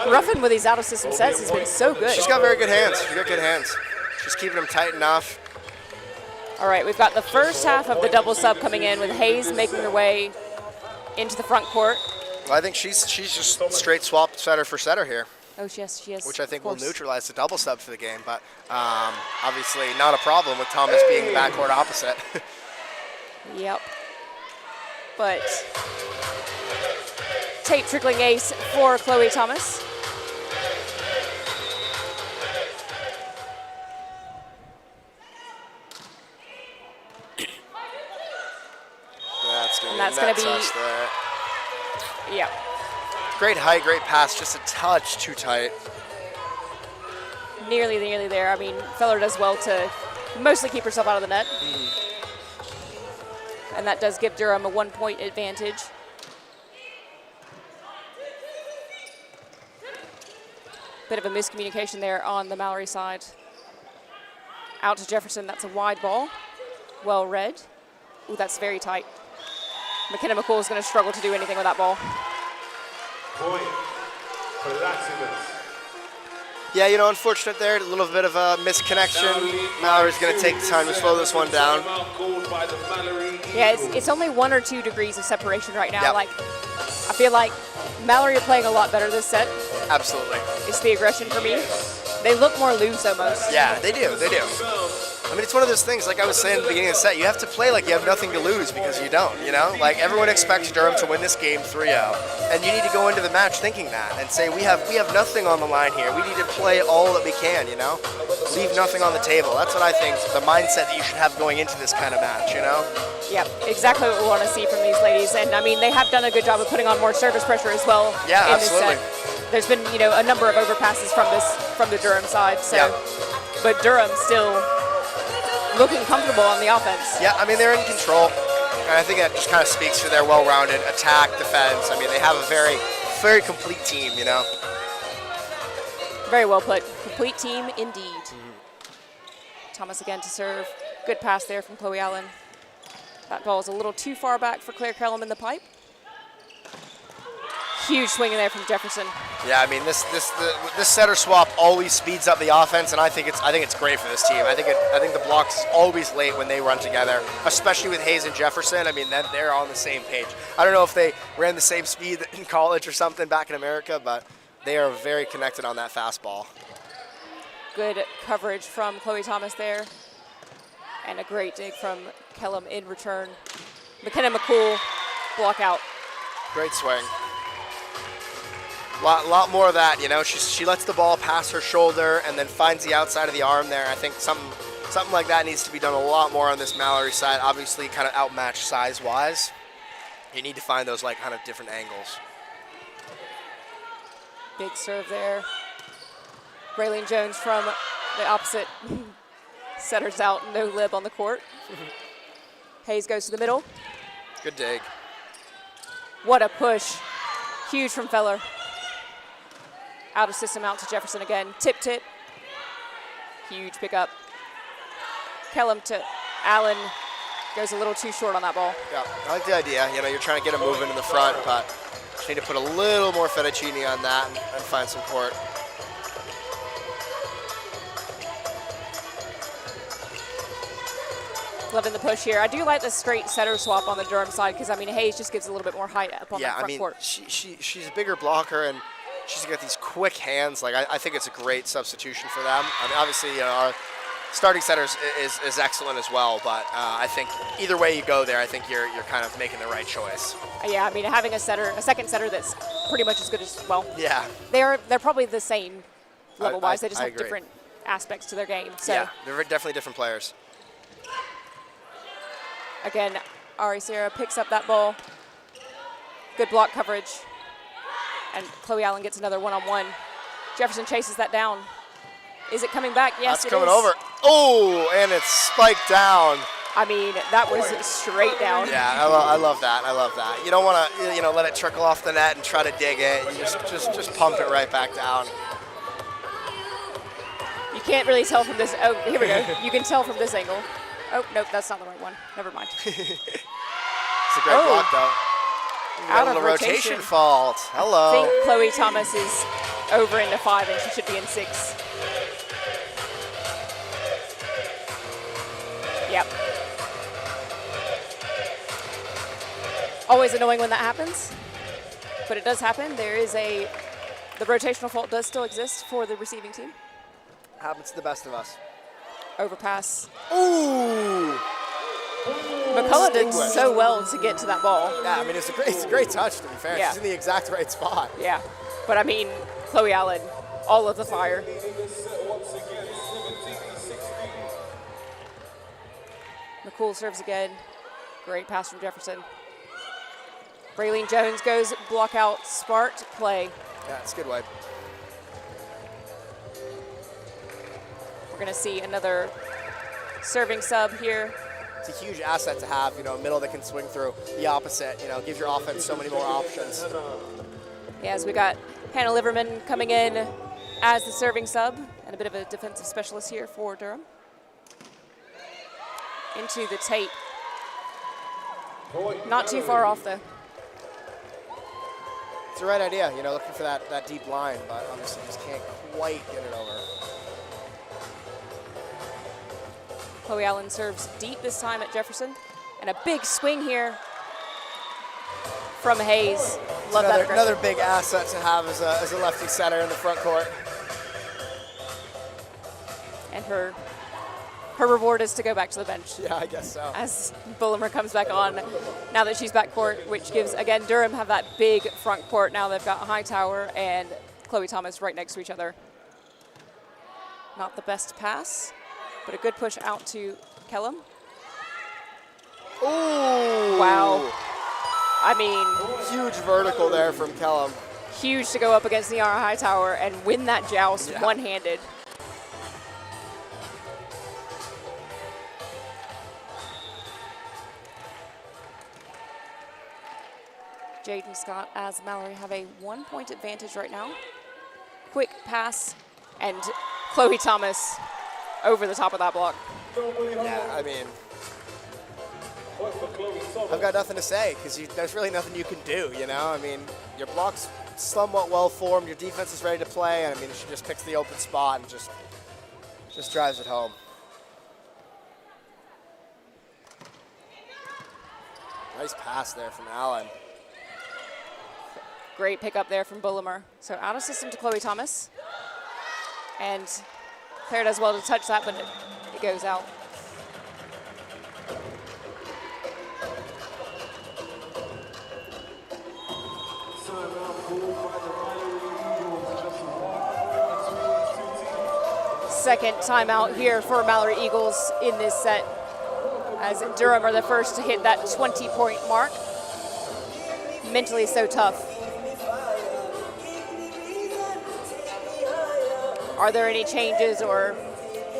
Ruffin with these out-of-system sets has been so good. She's got very good hands. She's got good hands. She's keeping them tight enough. All right, we've got the first half of the double sub coming in with Hayes making her way into the front court. Well, I think she's just straight swapped setter for setter here. Oh, yes, she is. Which I think will neutralize the double sub for the game, but obviously not a problem with Thomas being the backcourt opposite. Yep. But tape trickling ace for Chloe Thomas. That's going to be yeah. Great height, great pass, just a touch too tight. Nearly there. I mean, Feller does well to mostly keep herself out of the net. And that does give Durham a 1-point advantage. Bit of a miscommunication there on the Malory side. Out to Jefferson, that's a wide ball. Well read. Ooh, that's very tight. McKenna McCool is going to struggle to do anything with that ball. Point. Palatinates. Yeah, you know, unfortunate there, a little bit of a misconnection. Malory's going to take the time to slow this one down. Yeah, it's only 1 or 2 degrees of separation right now. Yep. Like, I feel like Malory are playing a lot better this set. Absolutely. It's the aggression for me. They look more loose almost. Yeah, they do. I mean, it's one of those things, like I was saying at the beginning of the set, you have to play like you have nothing to lose because you don't, you know? Like, everyone expects Durham to win this game 3-0, and you need to go into the match thinking that and say, we have nothing on the line here. We need to play all that we can, you know? Leave nothing on the table. That's what I think, the mindset that you should have going into this kind of match, you know? Yep, exactly what we want to see from these ladies. And, I mean, they have done a good job of putting on more service pressure as well in absolutely. this set. There's been, you know, a number of overpasses from the Durham side. So, but Durham still looking comfortable on the offense. Yeah, I mean, they're in control. And I think that just kind of speaks to their well-rounded attack, defense. I mean, they have a very, very complete team, you know? Very well put. Complete team indeed. Thomas again to serve. Good pass there from Chloe Allen. That ball is a little too far back for Claire Kellum in the pipe. Huge swing in there from Jefferson. Yeah, I mean, this setter swap always speeds up the offense, and I think it's great for this team. I think the blocks is always late when they run together, especially with Hayes and Jefferson. I mean, then they're on the same page. I don't know if they ran the same speed in college or something back in America, but they are very connected on that fastball. Good coverage from Chloe Thomas there, and a great dig from Kellum in return. McKenna McCool block out. Great swing. Lot more of that, you know. She lets the ball pass her shoulder and then finds the outside of the arm there. I think something like that needs to be done a lot more on this Malory side. Obviously, kind of outmatched size-wise. You need to find those like kind of different angles. Big serve there. Raylene Jones from the opposite setters out, no lib on the court. Hayes goes to the middle. Good dig. What a push. Huge from Feller. Out of system, out to Jefferson again. Tipped it. Huge pickup. Kellum to Allen. goes a little too short on that ball. Yeah, I like the idea. You know, you're trying to get a movement in the front, but just need to put a little more fettuccine on that and find some court. Loving the push here. I do like the straight setter swap on the Durham side because, I mean, Hayes just gives a little bit more height up on the front court. She's a bigger blocker, and she's got these quick hands. Like, I think it's a great substitution for them. I mean, obviously, you know, our starting setter is excellent as well, but I think either way you go there, I think you're kind of making the right choice. Yeah, I mean, having a second setter that's pretty much as good as, well, yeah, they're probably the same level-wise. They just have agree. different aspects to their game. So. Yeah, they're definitely different players. Again, Ari Sierra picks up that ball. Good block coverage. And Chloe Allen gets another one-on-one. Jefferson chases that down. Is it coming back? Yes, That's coming over. Oh, and it's spiked down. I mean, that was straight down. Yeah, I love that. I love that. You don't want to, you know, let it trickle off the net and try to dig it. You just pump it right back down. You can't really tell from this. Oh, here we go. You can tell from this angle. Oh, nope, that's not the right one. Never mind. It's a great block, though. Out of of rotation fault. Hello. I think Chloe Thomas is over into 5, and she should be in 6. Yep. Always annoying when that happens, but it does happen. The rotational fault does still exist for the receiving team. Happens to the best of us. Overpass. Ooh! McCullough did so well to get to that ball. Yeah, I mean, it's a great touch, to be fair. Yeah. She's in the exact right spot. Yeah, but I mean, Chloe Allen, all of the fire. McCool serves again. Great pass from Jefferson. Raylene Jones goes block out, smart play. Yeah, it's a good wipe. We're going to see another serving sub here. It's a huge asset to have, you know, a middle that can swing through. The opposite, you know, gives your offense so many more options. Yeah, as we got Hannah Liverman coming in as the serving sub and a bit of a defensive specialist here for Durham. Into the tape. Not too far off, though. It's the right idea, you know, looking for that deep line, but obviously just can't quite get it over. Chloe Allen serves deep this time at Jefferson. And a big swing here from Hayes. Love that aggression. Another big asset to have as a lefty setter in the front court. And her reward is to go back to the bench. Yeah, I guess so. As Bullimer comes back on now that she's back court, which gives, again, Durham have that big front court. Now they've got Hightower and Chloe Thomas right next to each other. Not the best pass, but a good push out to Kellum. Ooh! Wow. I mean, huge vertical there from Kellum. Huge to go up against Niara Hightower and win that joust one-handed. Jaden Scott as Malory have a 1-point advantage right now. Quick pass, and Chloe Thomas over the top of that block. Yeah, I mean, I've got nothing to say because there's really nothing you can do, you know? I mean, your block's somewhat well-formed, your defense is ready to play, and I mean, she just picks the open spot and just drives it home. Nice pass there from Allen. Great pickup there from Bullimer. So out of system to Chloe Thomas. And Claire does well to touch that, but it goes out. Second timeout here for Malory Eagles in this set, as Durham are the first to hit that 20-point mark. Mentally so tough. Are there any changes or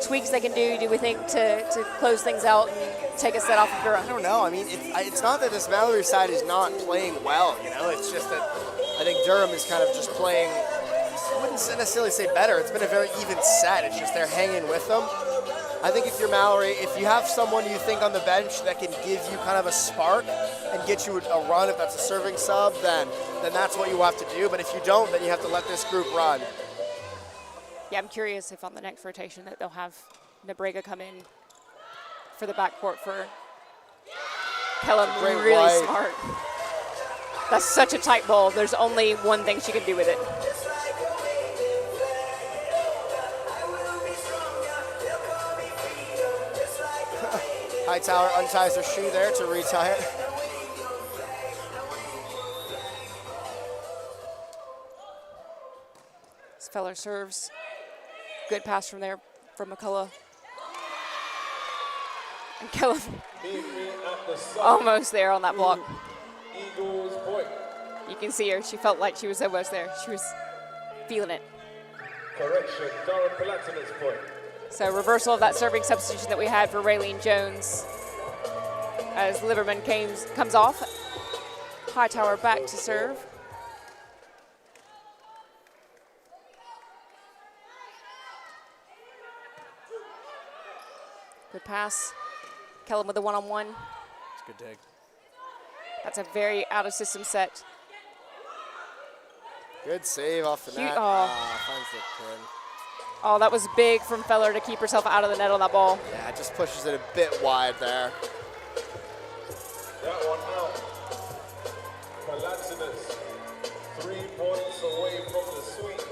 tweaks they can do we think, to close things out and take a set off of Durham? I don't know. I mean, it's not that this Malory side is not playing well, you know? It's just that I think Durham is kind of just playing, I wouldn't necessarily say better. It's been a very even set. It's just they're hanging with them. I think if you're Malory, if you have someone you think on the bench that can give you kind of a spark and get you a run, if that's a serving sub, then that's what you have to do. But if you don't, then you have to let this group run. Yeah, I'm curious if on the next rotation that they'll have Nebrega come in for the backcourt for Kellum. Really white. smart. That's such a tight ball. There's only one thing she can do with it. Hightower unties her shoe there to retie it. Feller serves. Good pass from there from McCullough. And Kellum almost there on that block. Eagles point. You can see her. She felt like she was almost there. She was feeling it. Correction, Durham Palatinates point. So reversal of that serving substitution that we had for Raylene Jones as Liberman comes off. Hightower back to serve. Good pass. Kellum with a one-on-one. It's a good dig. That's a very out-of-system set. Good save off the net. Finds the pin. Oh, that was big from Feller to keep herself out of the net on that ball. Yeah, it just pushes it a bit wide there. That one out. Palatinates, 3 points away from the sweep.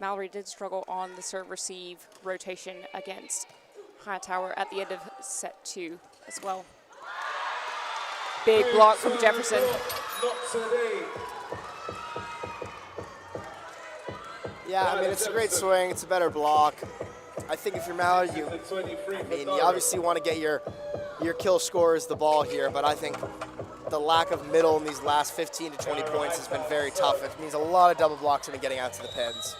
Malory did struggle on the serve-receive rotation against Hightower at the end of set 2 as well. Big block from Jefferson. Not today. Yeah, I mean, it's a great swing. It's a better block. I think if you're Malory, you obviously want to get your kill score as the ball here, but I think the lack of middle in these last 15 to 20 points has been very tough. It means a lot of double blocks and getting out to the pins.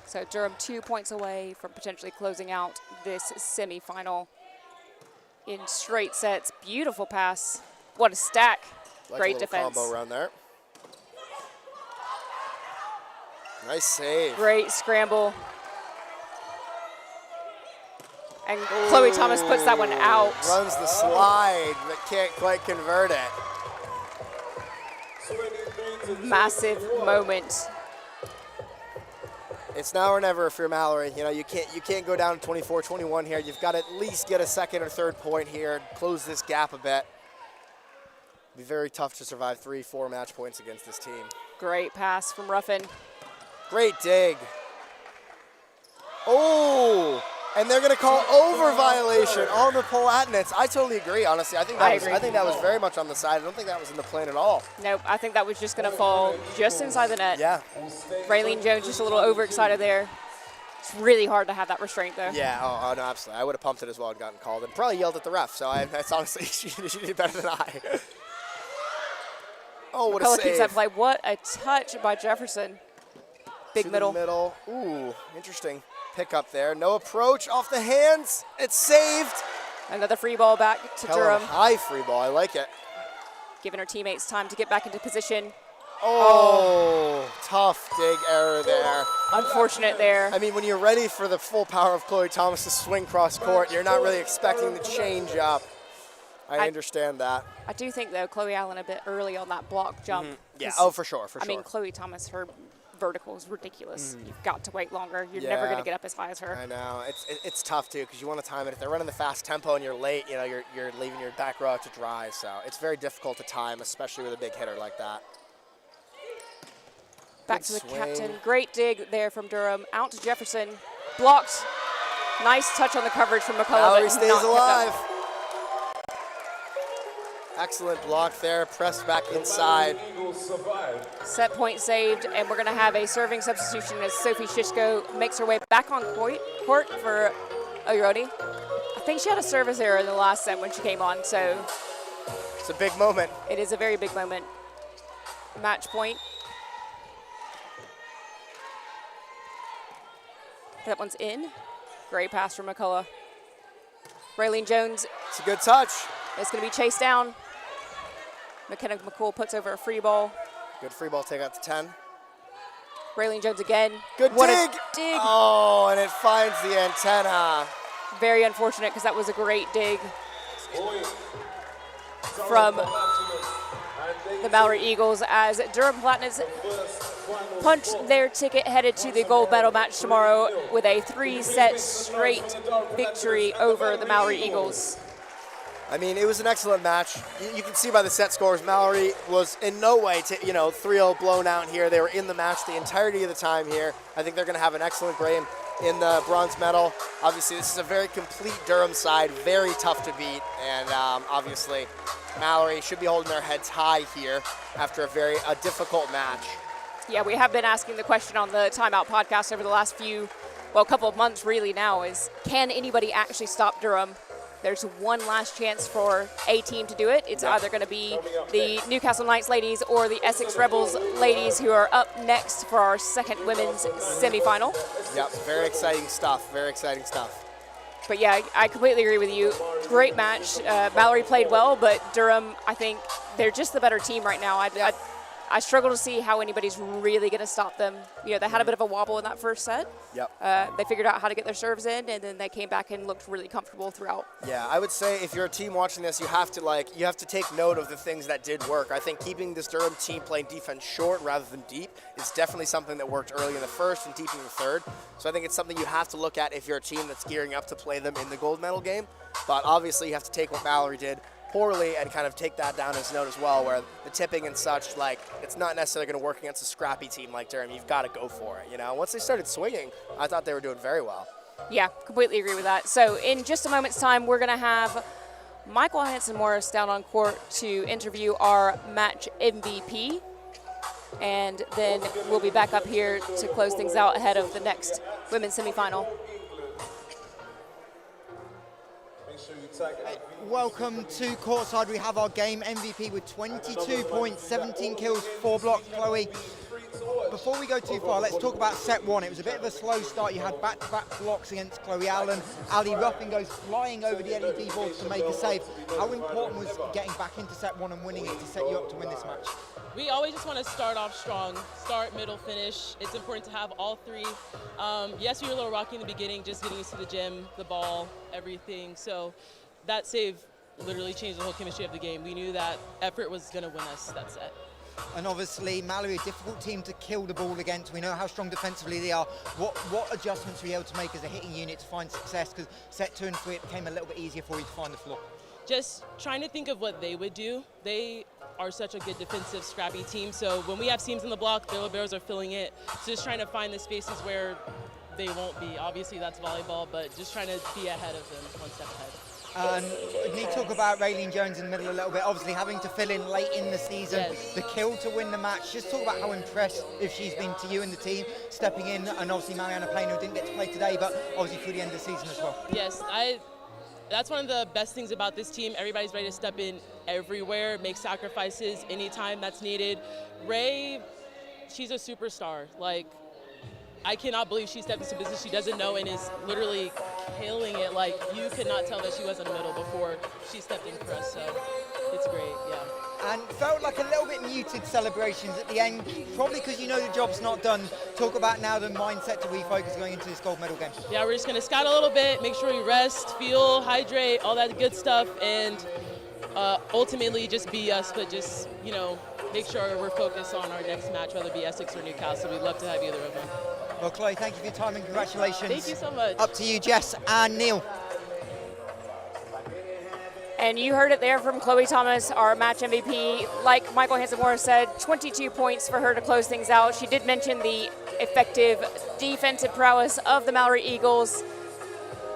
So Durham 2 points away from potentially closing out this semifinal in straight sets. Beautiful pass. What a stack. Like Great a defense. combo around there. Nice save. Great scramble. And Chloe Thomas puts that one out. Runs the slide, but can't quite convert it. Massive moment. It's now or never if you're Malory. You know, you can't go down to 24-21 here. You've got to at least get a second or third point here, close this gap a bit. It'll be very tough to survive 3-4 match points against this team. Great pass from Ruffin. Great dig. Oh, and they're going to call over violation on the Palatinates. I totally agree, honestly. I think that was very much on the side. I don't think that was in the plane at all. Nope, I think that was just going to fall just inside the net. Yeah. Raylene Jones just a little overexcited there. It's really hard to have that restraint, though. Yeah, oh no, absolutely. I would have pumped it as well and gotten called and probably yelled at the ref. So that's honestly, she did better than I. Oh, what McCullough a save. keeps that play. What a touch by Jefferson. Big To middle. the middle. Ooh, interesting pick up there. No approach off the hands. It's saved. Another free ball back to Hell, Durham. high free ball. I like it. Giving her teammates time to get back into position. Oh, tough dig error there. Unfortunate there. I mean, when you're ready for the full power of Chloe Thomas to swing cross court, you're not really expecting the change up. I understand that. I do think, though, Chloe Allen a bit early on that block jump. Yeah, oh, for sure, I mean, Chloe Thomas, her vertical is ridiculous. You've got to wait longer. You're never going to get up as high as her. I know. It's tough, too, because you want to time it. If they're running the fast tempo and you're late, you know, you're leaving your back row to dry. So it's very difficult to time, especially with a big hitter like that. Back Good to the swing. captain. Great dig there from Durham. Out to Jefferson. Blocked. Nice touch on the coverage from McCullough. Malory but stays not kept alive. up. Excellent block there. Pressed back inside. Eagles survive. Set point saved, and we're going to have a serving substitution as Sophie Shishko makes her way back on court for Oyorodi. I think she had a service error in the last set when she came on, so It's a big moment. it is a very big moment. Match point. That one's in. Great pass from McCullough. Raylene Jones It's a good touch. is going to be chased down. McKenna McCool puts over a free ball. Good free ball take out to 10. Raylene Jones again. Good What dig. a dig. Oh, and it finds the antenna. Very unfortunate because that was a great dig from the Malory Eagles as Durham Palatinates punched their ticket headed to the gold medal match tomorrow with a 3-set straight victory over the Malory Eagles. I mean, it was an excellent match. You can see by the set scores, Malory was in no way, 3-0 blown out here. They were in the match the entirety of the time here. I think they're going to have an excellent game in the bronze medal. Obviously, this is a very complete Durham side, very tough to beat, and obviously, Malory should be holding their heads high here after a difficult match. Yeah, we have been asking the question on the Timeout podcast over the last couple of months really now is, can anybody actually stop Durham? There's one last chance for a team to do it. It's either going to be the Newcastle Knights ladies or the Essex Rebels ladies, who are up next for our second women's semifinal. Yep, very exciting stuff, very exciting stuff. But yeah, I completely agree with you. Great match. Malory played well, but Durham, I think they're just the better team right now. I struggle to see how anybody's really going to stop them. You know, they had a bit of a wobble in that first set. Yep. They figured out how to get their serves in, and then they came back and looked really comfortable throughout. Yeah, I would say if you're a team watching this, you have to take note of the things that did work. I think keeping this Durham team playing defense short rather than deep is definitely something that worked early in the first and deep in the third. So I think it's something you have to look at if you're a team that's gearing up to play them in the gold medal game. But obviously you have to take what Malory did poorly and kind of take that down as note as well, where the tipping and such, it's not necessarily going to work against a scrappy team like Durham. You've got to go for it, Once they started swinging, I thought they were doing very well. Yeah, completely agree with that. So in just a moment's time, we're going to have Michael Hansen-Morris down on court to interview our match MVP, and then we'll be back up here to close things out ahead of the next women's semifinal. Welcome to courtside. We have our game MVP with 22 points, 17 kills, 4 blocks. Chloe, before we go too far, let's talk about set one. It was a bit of a slow start. You had back-to-back blocks against Chloe Allen. Ali Ruffin goes flying over the LED boards to make a save. How important was getting back into set one and winning it to set you up to win this match? We always just want to start off strong, start, middle, finish. It's important to have all three. Yes, we were a little rocky in the beginning, just getting used to the gym, the ball, everything. So that save literally changed the whole chemistry of the game. We knew that effort was going to win us that set. And obviously, Malory, a difficult team to kill the ball against. We know how strong defensively they are. What adjustments were you able to make as a hitting unit to find success? Because set 2 and 3, it became a little bit easier for you to find the floor. Just trying to think of what they would do. They are such a good defensive, scrappy team. So when we have seams in the block, the liberos are filling it. So just trying to find the spaces where they won't be. Obviously, that's volleyball, but just trying to be ahead of them, one step ahead. We need to talk about Raylene Jones in the middle a little bit. Obviously, having to fill in late in the season, yes. The kill to win the match. Just talk about how impressed if she's been to you and the team, stepping in, and obviously Mariana Payne, who didn't get to play today, but obviously through the end of the season as well. Yes, that's one of the best things about this team. Everybody's ready to step in everywhere, make sacrifices anytime that's needed. Ray, she's a superstar. I cannot believe she stepped into a position she doesn't know and is literally killing it. You could not tell that she was in the middle before she stepped in for us, so it's great, yeah. And felt like a little bit muted celebrations at the end, probably because you know the job's not done. Talk about now the mindset to refocus going into this gold medal game. Yeah, we're just going to scout a little bit, make sure we rest, fuel, hydrate, all that good stuff, and ultimately just be us, but just, make sure we're focused on our next match, whether it be Essex or Newcastle. We'd love to have either of them. Well, Chloe, thank you for your time and congratulations. Thank you so much. Up to you, Jess and Neil. And you heard it there from Chloe Thomas, our match MVP. Like Michael Hansen-Morris said, 22 points for her to close things out. She did mention the effective defensive prowess of the Malory Eagles,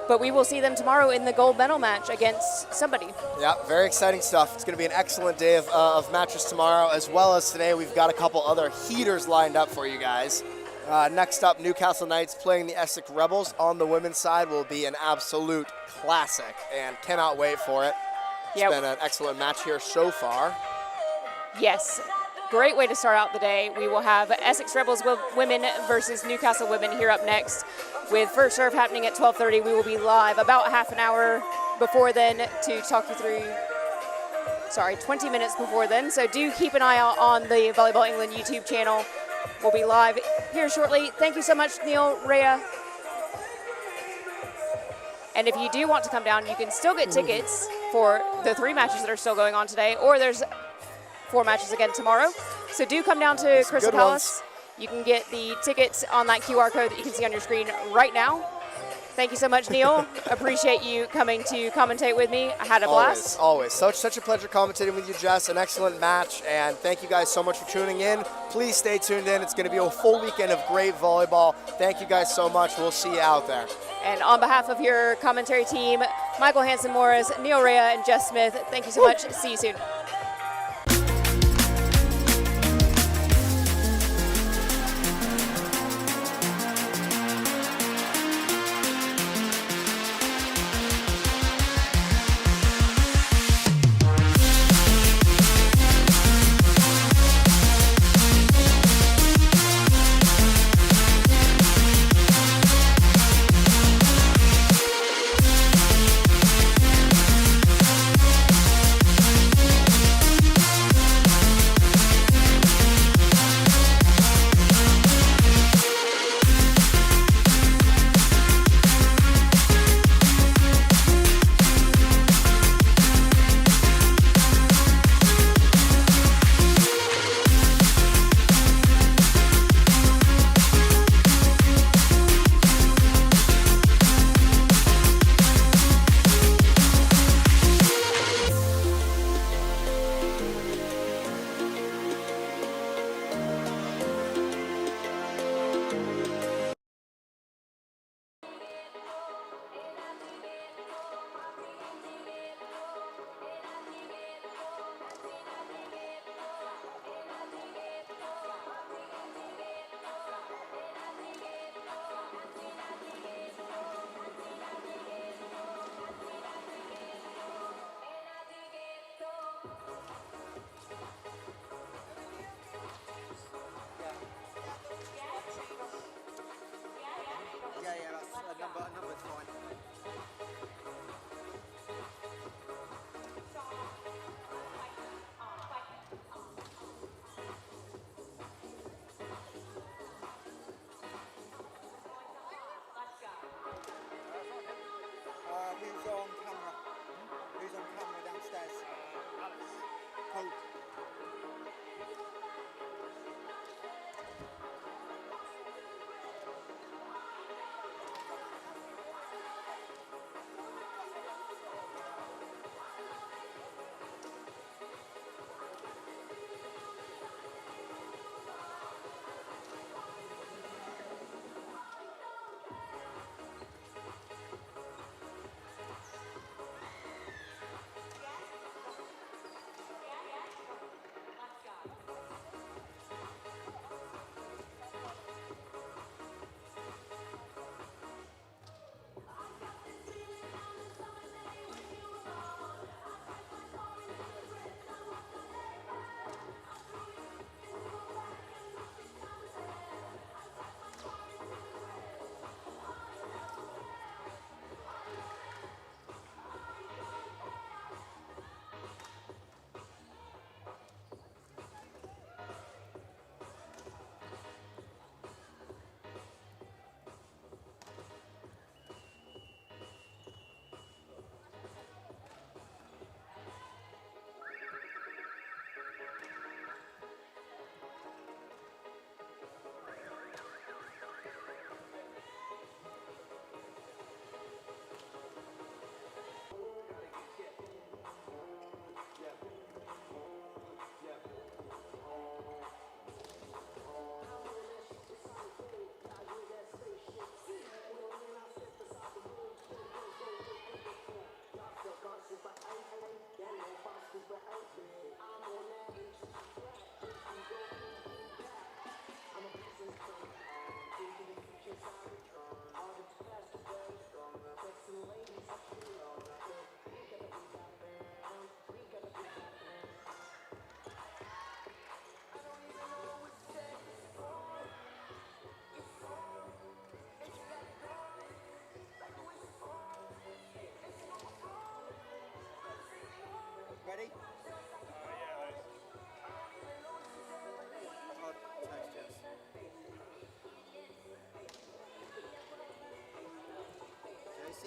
but we will see them tomorrow in the gold medal match against somebody. Yeah, very exciting stuff. It's going to be an excellent day of matches tomorrow, as well as today. We've got a couple other heaters lined up for you guys. Next up, Newcastle Knights playing the Essex Rebels on the women's side will be an absolute classic, and cannot wait for it. It's been an excellent match here so far. Yes, great way to start out the day. We will have Essex Rebels women versus Newcastle women here up next, with first serve happening at 12:30. We will be live about half an hour before then to talk you through, 20 minutes before then. So do keep an eye out on the Volleyball England YouTube channel will be live here shortly. Thank you so much, Neil, Rhea. And if you do want to come down, you can still get tickets for the 3 matches that are still going on today, or there's 4 matches again tomorrow. So do come down to Crystal Palace. You can get the tickets on that QR code that you can see on your screen right now. Thank you so much, Neil. Appreciate you coming to commentate with me. I had a blast. Always. Such a pleasure commentating with you, Jess. An excellent match, and thank you guys so much for tuning in. Please stay tuned in. It's going to be a full weekend of great volleyball. Thank you guys so much. We'll see you out there. And on behalf of your commentary team, Michael Hansen-Morris, Neil Rhea, and Jess Smith, thank you so much. See you soon.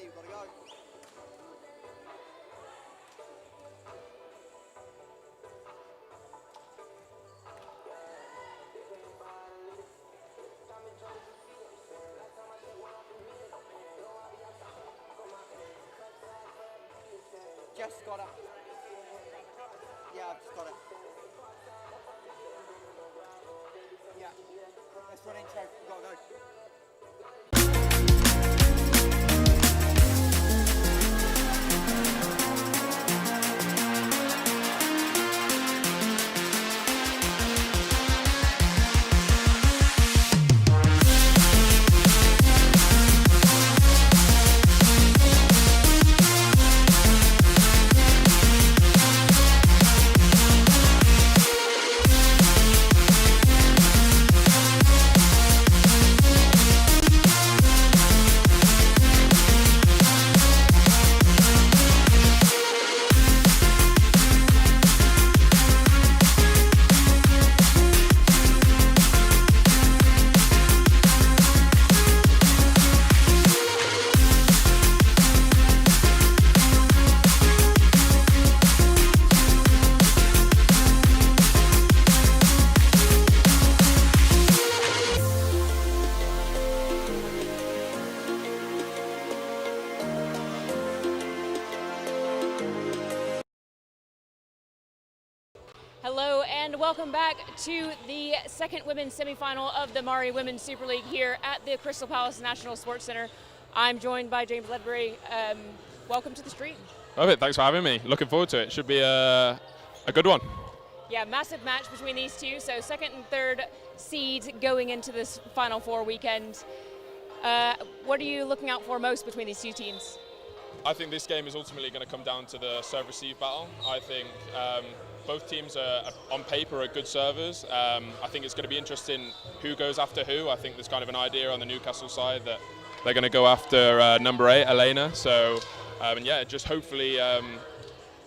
you've got to go. Just got it. Yeah, I've just got it. Yeah. Let's run intro. We've got to go. Hello and welcome back to the second women's semifinal of the MAAREE Women's Super League here at the Crystal Palace National Sports Center. I'm joined by James Ledbury. Welcome to the stream. Love it. Thanks for having me. Looking forward to it. Should be a good one. Yeah, massive match between these two. So second and third seed going into this Final Four weekend. What are you looking out for most between these two teams? I think this game is ultimately going to come down to the serve-receive battle. I think both teams are, on paper, are good servers. I think it's going to be interesting who goes after who. I think there's kind of an idea on the Newcastle side that they're going to go after number 8, Elena. So, and yeah, just hopefully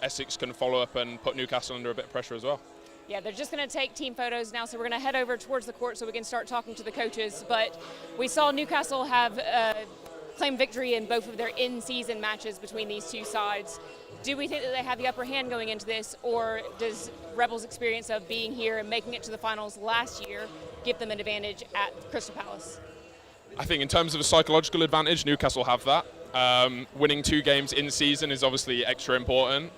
Essex can follow up and put Newcastle under a bit of pressure as well. Yeah, they're just going to take team photos now, so we're going to head over towards the court so we can start talking to the coaches. But we saw Newcastle have claimed victory in both of their in-season matches between these two sides. Do we think that they have the upper hand going into this, or does Rebels' experience of being here and making it to the finals last year give them an advantage at Crystal Palace? I think in terms of a psychological advantage, Newcastle have that. Winning 2 games in season is obviously extra important.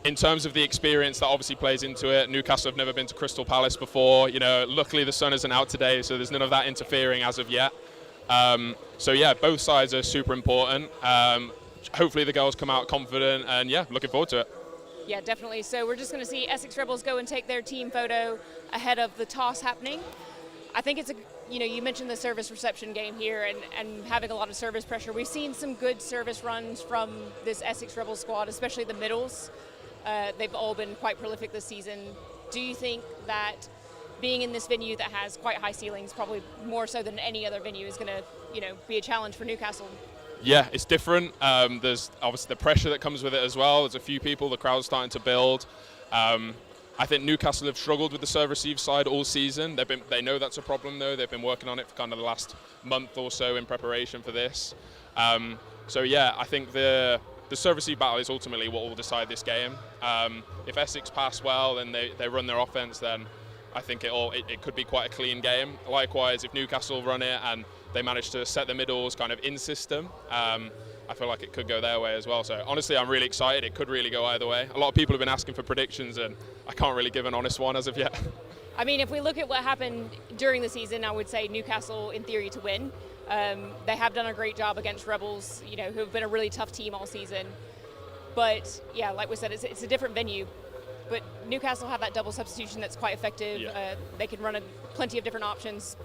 In terms of the experience that obviously plays into it, Newcastle have never been to Crystal Palace before. You know, luckily the sun isn't out today, so there's none of that interfering as of yet. So yeah, both sides are super important. Hopefully the girls come out confident, and yeah, looking forward to it. Yeah, definitely. So we're just going to see Essex Rebels go and take their team photo ahead of the toss happening. I think it's you mentioned the service reception game here and having a lot of service pressure. We've seen some good service runs from this Essex Rebels squad, especially the middles. They've all been quite prolific this season. Do you think that being in this venue that has quite high ceilings, probably more so than any other venue, is going to be a challenge for Newcastle? Yeah, it's different. There's obviously the pressure that comes with it as well. There's a few people, the crowd's starting to build. I think Newcastle have struggled with the serve-receive side all season. They know that's a problem though. They've been working on it for kind of the last month or so in preparation for this. So yeah, I think the serve-receive battle is ultimately what will decide this game. If Essex pass well and they run their offense, then I think it could be quite a clean game. Likewise, if Newcastle run it and they manage to set the middles kind of in system, I feel like it could go their way as well. So honestly, I'm really excited. It could really go either way. A lot of people have been asking for predictions, and I can't really give an honest one as of yet. I mean, if we look at what happened during the season, I would say Newcastle in theory to win. They have done a great job against Rebels, who have been a really tough team all season. But yeah, like we said, it's a different venue. But Newcastle have that double substitution that's quite effective. Yeah. They can run plenty of different options.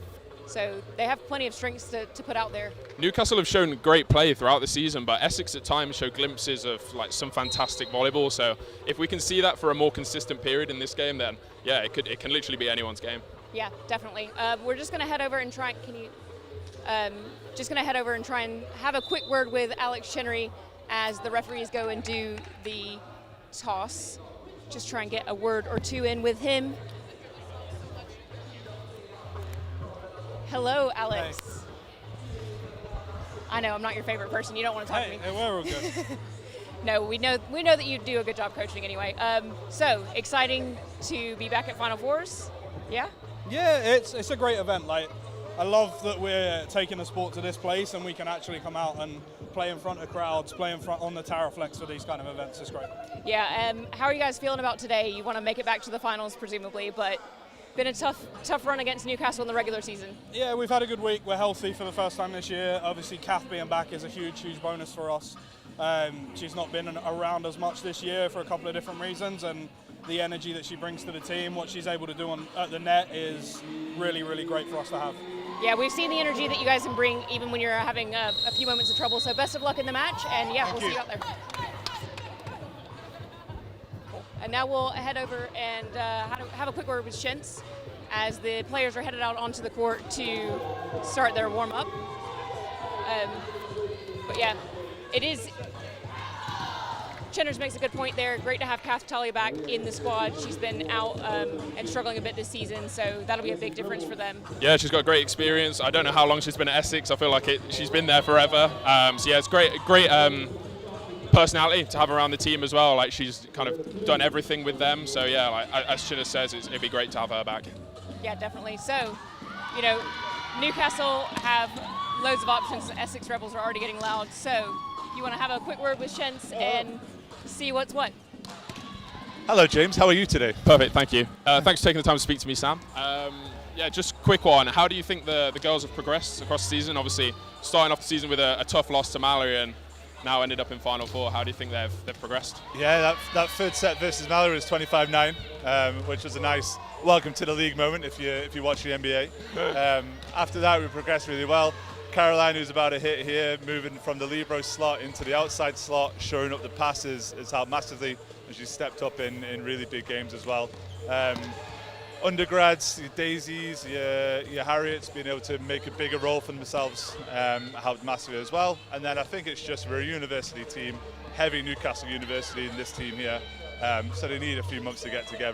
So they have plenty of strengths to put out there. Newcastle have shown great play throughout the season, but Essex at times show glimpses of like some fantastic volleyball. So if we can see that for a more consistent period in this game, then yeah, it can literally be anyone's game. Yeah, definitely. We're just going to head over and try. Just going to head over and try and have a quick word with Alex Chenery as the referees go and do the toss. Just try and get a word or two in with him. Hello, Alex. Hey. I know I'm not your favorite person. You don't want to talk to me. Hey, we're all good. No, we know that you do a good job coaching anyway. So exciting to be back at Final Fours. Yeah. Yeah, it's a great event. Like, I love that we're taking the sport to this place and we can actually come out and play in front of crowds, play in front on the Taraflex for these kind of events. It's great. Yeah. How are you guys feeling about today? You want to make it back to the finals, presumably, but been a tough run against Newcastle in the regular season. Yeah, we've had a good week. We're healthy for the first time this year. Obviously, Kath being back is a huge bonus for us. She's not been around as much this year for a couple of different reasons, and the energy that she brings to the team, what she's able to do at the net is really, really great for us to have. Yeah, we've seen the energy that you guys can bring even when you're having a few moments of trouble. So best of luck in the match, and yeah, we'll see you out there. And now we'll head over and have a quick word with Shentz as the players are headed out onto the court to start their warm-up. But yeah, it is. Chenners makes a good point there. Great to have Kath Tully back in the squad. She's been out and struggling a bit this season, so that'll be a big difference for them. Yeah, she's got great experience. I don't know how long she's been at Essex. I feel like she's been there forever. So yeah, it's great personality to have around the team as well. Like, she's kind of done everything with them. So yeah, like, as Chinna says, it'd be great to have her back. Yeah, definitely. So, you know, Newcastle have loads of options. The Essex Rebels are already getting loud. So you want to have a quick word with Shentz and see what's what. Hello, James. How are you today? Perfect, thank you. Thanks for taking the time to speak to me, Sam. Yeah, just quick one. How do you think the girls have progressed across the season? Obviously, starting off the season with a tough loss to Malory and now ended up in Final Four. How do you think they've progressed? Yeah, that third set versus Malory was 25-9, which was a nice welcome to the league moment if you watch the NBA. After that, we progressed really well. Caroline, who's about to hit here, moving from the libero slot into the outside slot, showing up the passes has helped massively, and she's stepped up in really big games as well. Undergrads, your Daisies, your Harriets being able to make a bigger role for themselves helped massively as well. And then I think it's just we're a university team, heavy Newcastle University in this team here, so they need a few months to get together.